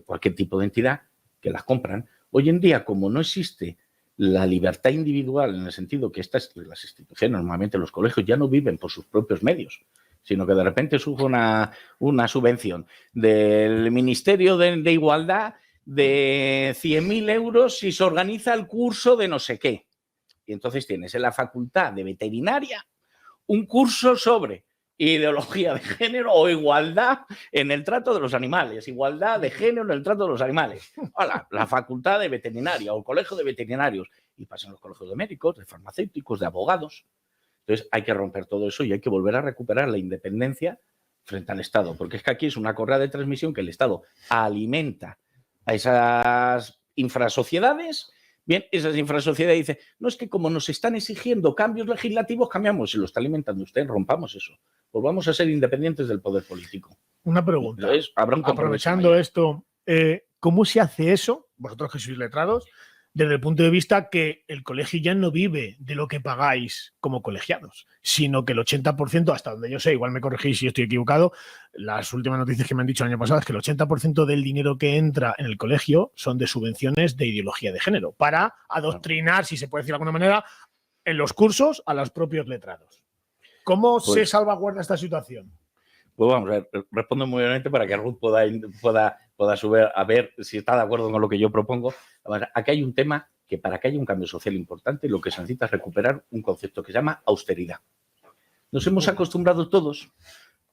cualquier tipo de entidad que las compran. Hoy en día, como no existe la libertad individual, en el sentido que las instituciones, normalmente los colegios, ya no viven por sus propios medios, sino que de repente surge una subvención del Ministerio de Igualdad de 100.000 euros si se organiza el curso de no sé qué. Y entonces tienes en la Facultad de Veterinaria un curso sobre ideología de género o igualdad en el trato de los animales, igualdad de género en el trato de los animales. Hola, la Facultad de Veterinaria o el Colegio de Veterinarios. Y pasan los colegios de médicos, de farmacéuticos, de abogados. Entonces hay que romper todo eso y hay que volver a recuperar la independencia frente al Estado, porque es que aquí es una correa de transmisión que el Estado alimenta a esas infrasociedades. Bien, esas infrasociedades dicen, no, es que como nos están exigiendo cambios legislativos, cambiamos. Si lo está alimentando usted, rompamos eso. Volvamos a ser independientes del poder político. Una pregunta. Entonces, habrá un compromiso Aprovechando mayor. esto, ¿cómo se hace eso, vosotros que sois letrados, desde el punto de vista que el colegio ya no vive de lo que pagáis como colegiados, sino que el 80%, hasta donde yo sé, igual me corregís si estoy equivocado, las últimas noticias que me han dicho el año pasado es que el 80% del dinero que entra en el colegio son de subvenciones de ideología de género, para adoctrinar, si se puede decir de alguna manera, en los cursos a los propios letrados. ¿Cómo se salvaguarda esta situación? Pues vamos a ver, respondo muy brevemente para que Ruth pueda subir a ver si está de acuerdo con lo que yo propongo. Aquí hay un tema que para que haya un cambio social importante, lo que se necesita es recuperar un concepto que se llama austeridad. Nos hemos acostumbrado todos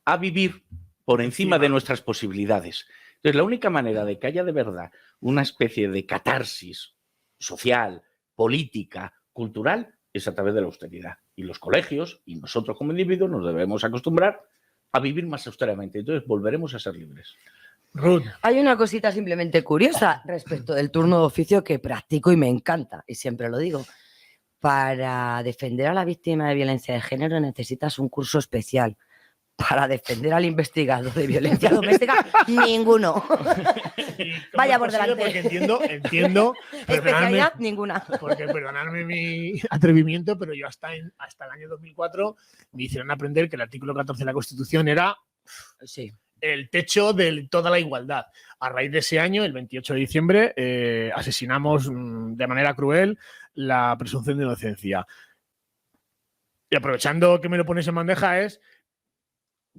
a vivir por encima de nuestras posibilidades. Entonces, la única manera de que haya de verdad una especie de catarsis social, política, cultural, es a través de la austeridad. Y los colegios y nosotros como individuos nos debemos acostumbrar a vivir más austeramente. Entonces volveremos a ser libres. Ruth. Hay una cosita simplemente curiosa respecto del turno de oficio que practico y me encanta, y siempre lo digo. Para defender a la víctima de violencia de género necesitas un curso especial. Para defender al investigado de violencia doméstica, ninguno. Vaya por delante. Porque entiendo. Especialidad, ninguna. Porque perdonadme mi atrevimiento, pero yo hasta el año 2004 me hicieron aprender que el artículo 14 de la Constitución era el techo de toda la igualdad. A raíz de ese año, el 28 de diciembre, asesinamos de manera cruel la presunción de inocencia. Y aprovechando que me lo pones en bandeja es...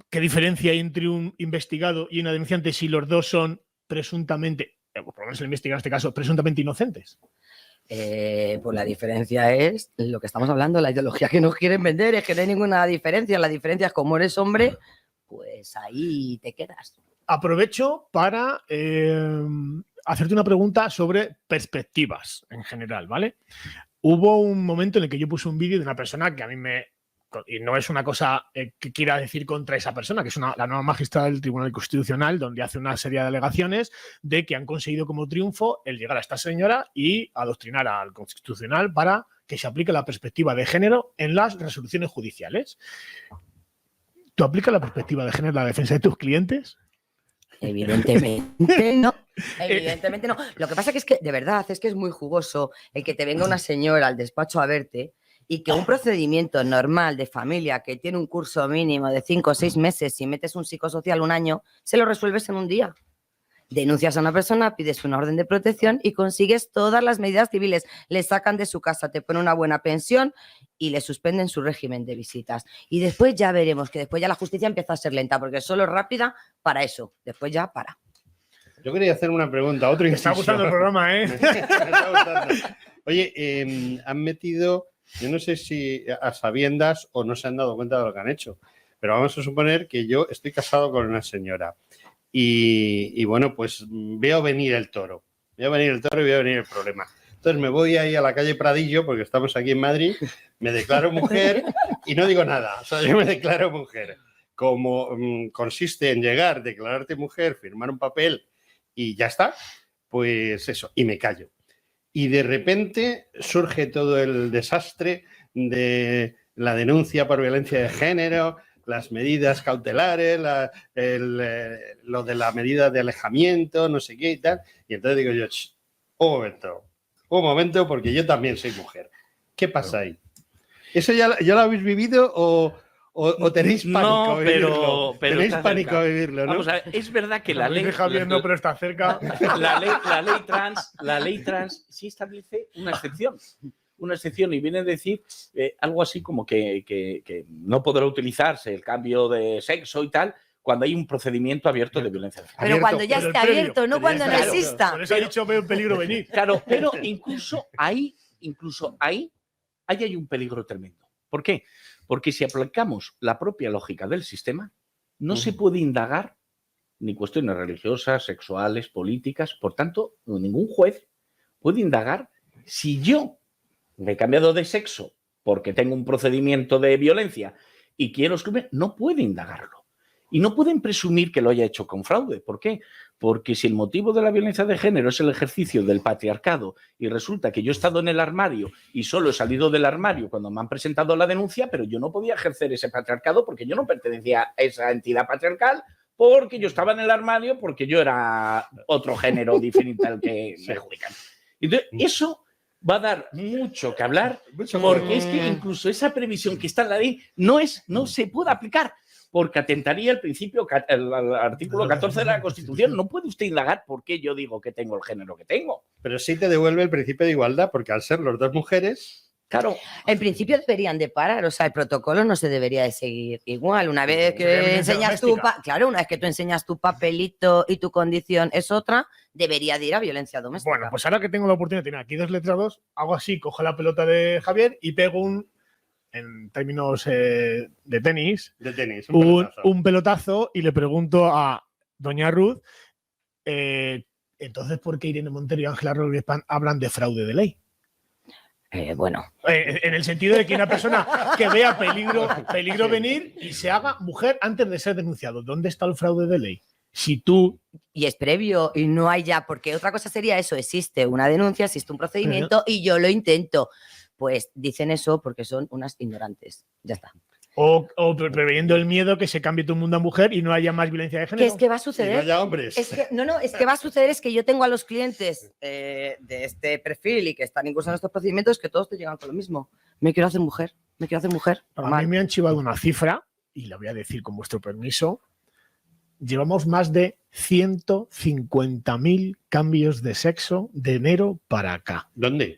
¿Qué diferencia hay entre un investigado y una denunciante si los dos son presuntamente, por lo menos el investigado en este caso, presuntamente inocentes? Pues la diferencia es lo que estamos hablando, la ideología que nos quieren vender, es que no hay ninguna diferencia. La diferencia es como eres hombre, pues ahí te quedas. Aprovecho para hacerte una pregunta sobre perspectivas en general, ¿vale? Hubo un momento en el que yo puse un vídeo de una persona que a mí y no es una cosa que quiera decir contra esa persona, que es la nueva magistrada del Tribunal Constitucional, donde hace una serie de alegaciones de que han conseguido como triunfo el llegar a esta señora y adoctrinar al Constitucional para que se aplique la perspectiva de género en las resoluciones judiciales. ¿Tú aplicas la perspectiva de género en la defensa de tus clientes? Evidentemente no. Evidentemente no. Lo que pasa que es que, de verdad, es que es muy jugoso el que te venga una señora al despacho a verte y que un procedimiento normal de familia que tiene un curso mínimo de 5 o 6 meses, si metes un psicosocial un año, se lo resuelves en un día. Denuncias a una persona, pides una orden de protección y consigues todas las medidas civiles. Le sacan de su casa, te ponen una buena pensión y le suspenden su régimen de visitas. Y después ya veremos, que después ya la justicia empieza a ser lenta, porque solo es rápida para eso. Después ya para. Yo quería hacer una pregunta. Otro Me está gustando el programa, ¿eh? Me está gustando. Oye, han metido... Yo no sé si a sabiendas o no se han dado cuenta de lo que han hecho, pero vamos a suponer que yo estoy casado con una señora y bueno, pues veo venir el toro. Veo venir el toro y veo venir el problema. Entonces me voy ahí a la calle Pradillo, porque estamos aquí en Madrid, me declaro mujer y no digo nada. O sea, yo me declaro mujer. Como consiste en llegar, declararte mujer, firmar un papel y ya está, pues eso, y me callo. Y de repente surge todo el desastre de la denuncia por violencia de género, las medidas cautelares, lo de la medida de alejamiento, no sé qué y tal. Y entonces digo yo, un momento, porque yo también soy mujer. ¿Qué pasa ahí? ¿Eso ya lo habéis vivido o tenéis pánico No, a vivirlo? pero tenéis está pánico cerca. a vivirlo, ¿no? Vamos a ver, es verdad que la ley... Javier no, pero está cerca. La ley trans sí establece una excepción. Una excepción y viene a decir algo así como que no podrá utilizarse el cambio de sexo y tal cuando hay un procedimiento abierto de violencia de género. Pero cuando ya pero esté el previo, abierto, no pero cuando ya no está abierto. exista. Por eso he dicho veo el peligro venir. Claro, pero incluso ahí hay un peligro tremendo. ¿Por qué? Porque si aplicamos la propia lógica del sistema, no se puede indagar ni cuestiones religiosas, sexuales, políticas. Por tanto, ningún juez puede indagar si yo me he cambiado de sexo porque tengo un procedimiento de violencia y quiero excluirme, no puede indagarlo. Y no pueden presumir que lo haya hecho con fraude. ¿Por qué? Porque si el motivo de la violencia de género es el ejercicio del patriarcado y resulta que yo he estado en el armario y solo he salido del armario cuando me han presentado la denuncia, pero yo no podía ejercer ese patriarcado porque yo no pertenecía a esa entidad patriarcal, porque yo estaba en el armario, porque yo era otro género diferente al que me adjudican. Entonces, eso va a dar mucho que hablar, porque es que incluso esa previsión que está en la ley no se puede aplicar, porque atentaría el artículo 14 de la Constitución. No puede usted indagar por qué yo digo que tengo el género que tengo. Pero sí te devuelve el principio de igualdad, porque al ser los dos mujeres... Claro. En principio deberían de parar, o sea, el protocolo no se debería de seguir igual. Una vez que violencia enseñas doméstica. una vez que tú enseñas tu papelito y tu condición es otra, debería de ir a violencia doméstica. Bueno, pues ahora que tengo la oportunidad de tener aquí dos letrados, hago así, cojo la pelota de Javier y pego en términos de tenis, De tenis, un pelotazo y le pregunto a doña Ruth, entonces, ¿por qué Irene Montero y Ángela Rodríguez Pan hablan de fraude de ley? Bueno, En el sentido de que una persona que vea peligro venir y se haga mujer antes de ser denunciado. ¿Dónde está el fraude de ley? Si tú... y es previo y no hay ya, porque otra cosa sería eso, existe una denuncia, existe un procedimiento y yo lo intento. Pues dicen eso porque son unas ignorantes. Ya está. O preveyendo el miedo que se cambie todo el mundo a mujer y no haya más violencia de ¿Qué género. es que va a Y no suceder? haya hombres. Es que va a suceder es que yo tengo a los clientes de este perfil y que están incluso en estos procedimientos que todos te llegan con lo mismo. Me quiero hacer mujer, A normal. mí me han chivado una cifra, y la voy a decir con vuestro permiso. Llevamos más de 150.000 cambios de sexo de enero para acá, ¿Dónde?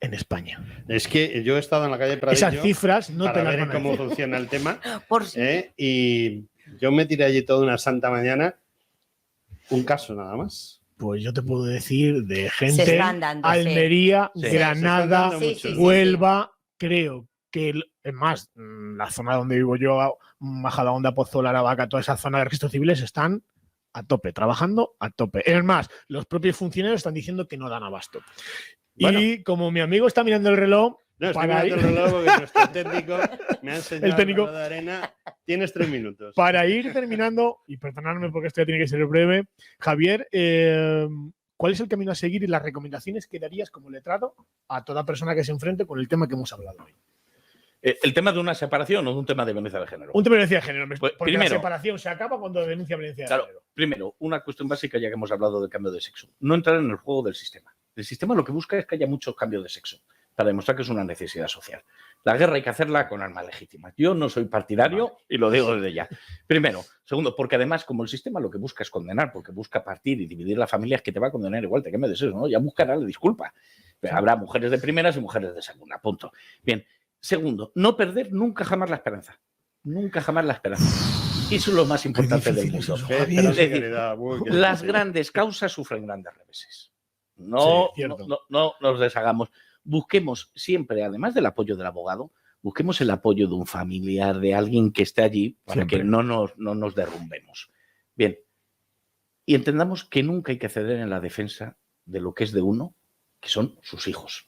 en España. Es que yo he estado en la calle Pradillo Esas cifras no te para las ver van a cómo decir. funciona el tema. Por si. Y yo me tiré allí toda una santa mañana. Un caso nada más. Pues yo te puedo decir de Se gente, están dando, Almería, Sí. Se están Granada, dando Sí, mucho. sí, sí. Huelva, creo que, es más, la zona donde vivo yo, Majadahonda, Pozuelo, Aravaca, toda esa zona de registros civiles están a tope, trabajando a tope. Es más, los propios funcionarios están diciendo que no dan abasto. Bueno. Y como mi amigo está mirando el reloj, No, estoy para mirando el ir, reloj porque nuestro técnico me ha enseñado El técnico. el reloj de arena. Tienes 3 minutos. para ir terminando, y perdonadme porque esto ya tiene que ser breve, Javier, ¿cuál es el camino a seguir y las recomendaciones que darías como letrado a toda persona que se enfrente con el tema que hemos hablado hoy? ¿El tema de una separación o de un tema de violencia de género? Un tema de violencia de género, Pues, porque primero, la separación se acaba cuando denuncia violencia de Claro, género. primero, una cuestión básica ya que hemos hablado del cambio de sexo. No entrar en el juego del sistema. El sistema lo que busca es que haya muchos cambios de sexo para demostrar que es una necesidad social. La guerra hay que hacerla con armas legítimas. Yo no soy partidario y lo digo desde ya. Primero. Segundo, porque además, como el sistema lo que busca es condenar, porque busca partir y dividir la familia, es que te va a condenar igual, te cambia de sexo, ¿no? Ya buscará la disculpa. Pero habrá mujeres de primeras y mujeres de segunda, punto. Bien. Segundo, no perder nunca jamás la esperanza. Nunca jamás la esperanza. Eso es lo más importante del mundo. Pero Es decir, querida, las grandes causas sufren grandes reveses. No, Sí, cierto. no nos deshagamos. Busquemos siempre, además del apoyo del abogado, busquemos el apoyo de un familiar, de alguien que esté allí para Siempre. que no nos derrumbemos. Bien, y entendamos que nunca hay que ceder en la defensa de lo que es de uno que son sus hijos.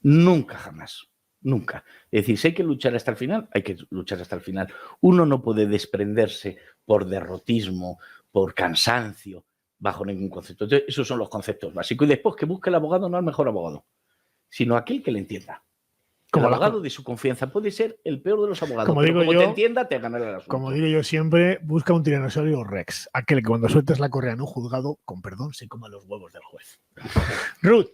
Nunca, jamás. Nunca. Es decir, si hay que luchar hasta el final, hay que luchar hasta el final. Uno no puede desprenderse por derrotismo, por cansancio, bajo ningún concepto. Entonces, esos son los conceptos básicos. Y después que busque el abogado, no al mejor abogado, sino aquel que le entienda. Como el abogado de su confianza puede ser el peor de los abogados. Como pero digo como yo, te entienda, te ganará el asunto. Como digo yo siempre, busca un tiranosaurio Rex. Aquel que cuando sueltes la correa en un juzgado, con perdón, se coma los huevos del juez. Ruth.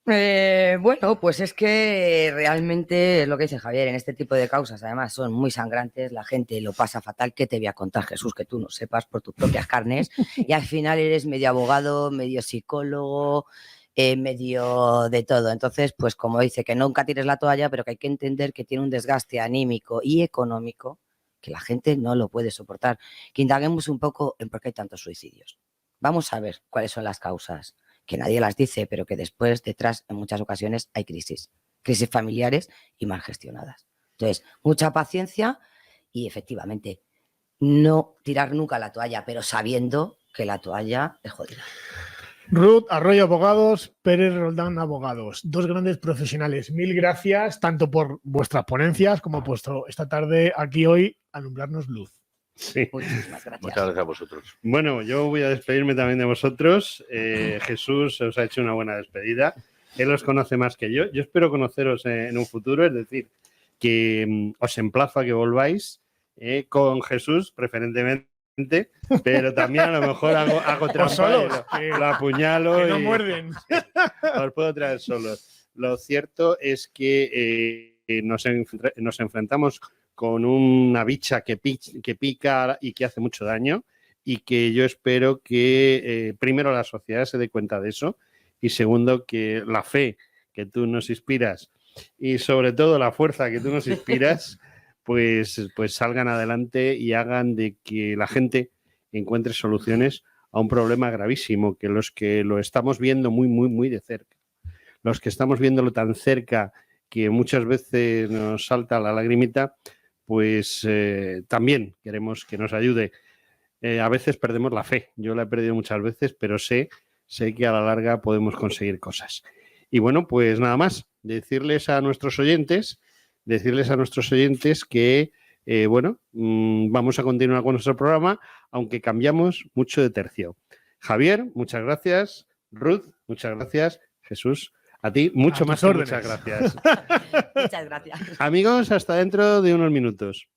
Bueno, pues es que realmente es lo que dice Javier, en este tipo de causas además son muy sangrantes, la gente lo pasa fatal. ¿Qué te voy a contar, Jesús, que tú no sepas por tus propias carnes? Y al final eres medio abogado, medio psicólogo, medio de todo. Entonces, pues como dice, que nunca tires la toalla, pero que hay que entender que tiene un desgaste anímico y económico que la gente no lo puede soportar. Que indaguemos un poco en por qué hay tantos suicidios. Vamos a ver cuáles son las causas, que nadie las dice, pero que después, detrás, en muchas ocasiones, hay crisis familiares y mal gestionadas. Entonces, mucha paciencia y, efectivamente, no tirar nunca la toalla, pero sabiendo que la toalla es jodida. Ruth Arroyo Abogados, Pérez Roldán Abogados, dos grandes profesionales. Mil gracias, tanto por vuestras ponencias como puesto esta tarde aquí hoy a alumbrarnos luz. Sí. Muchísimas gracias. Muchas gracias a vosotros. Bueno, yo voy a despedirme también de vosotros. Jesús os ha hecho una buena despedida. Él os conoce más que yo. Yo espero conoceros en un futuro, es decir, que os emplazo a que volváis con Jesús, preferentemente, pero también a lo mejor hago trampa, solos, lo apuñalo que no y muerden. os puedo traer solos. Lo cierto es que nos enfrentamos con una bicha que pica y que hace mucho daño, y que yo espero que primero la sociedad se dé cuenta de eso, y segundo que la fe que tú nos inspiras y sobre todo la fuerza que tú nos inspiras pues salgan adelante y hagan de que la gente encuentre soluciones a un problema gravísimo, que los que lo estamos viendo muy, muy, muy de cerca, los que estamos viéndolo tan cerca que muchas veces nos salta la lagrimita, pues también queremos que nos ayude. A veces perdemos la fe. Yo la he perdido muchas veces, pero sé que a la larga podemos conseguir cosas. Y bueno, pues nada más, decirles a nuestros oyentes que, vamos a continuar con nuestro programa, aunque cambiamos mucho de tercio. Javier, muchas gracias. Ruth, muchas gracias. Jesús, a ti, mucho más que muchas gracias. Muchas gracias. Amigos, hasta dentro de unos minutos.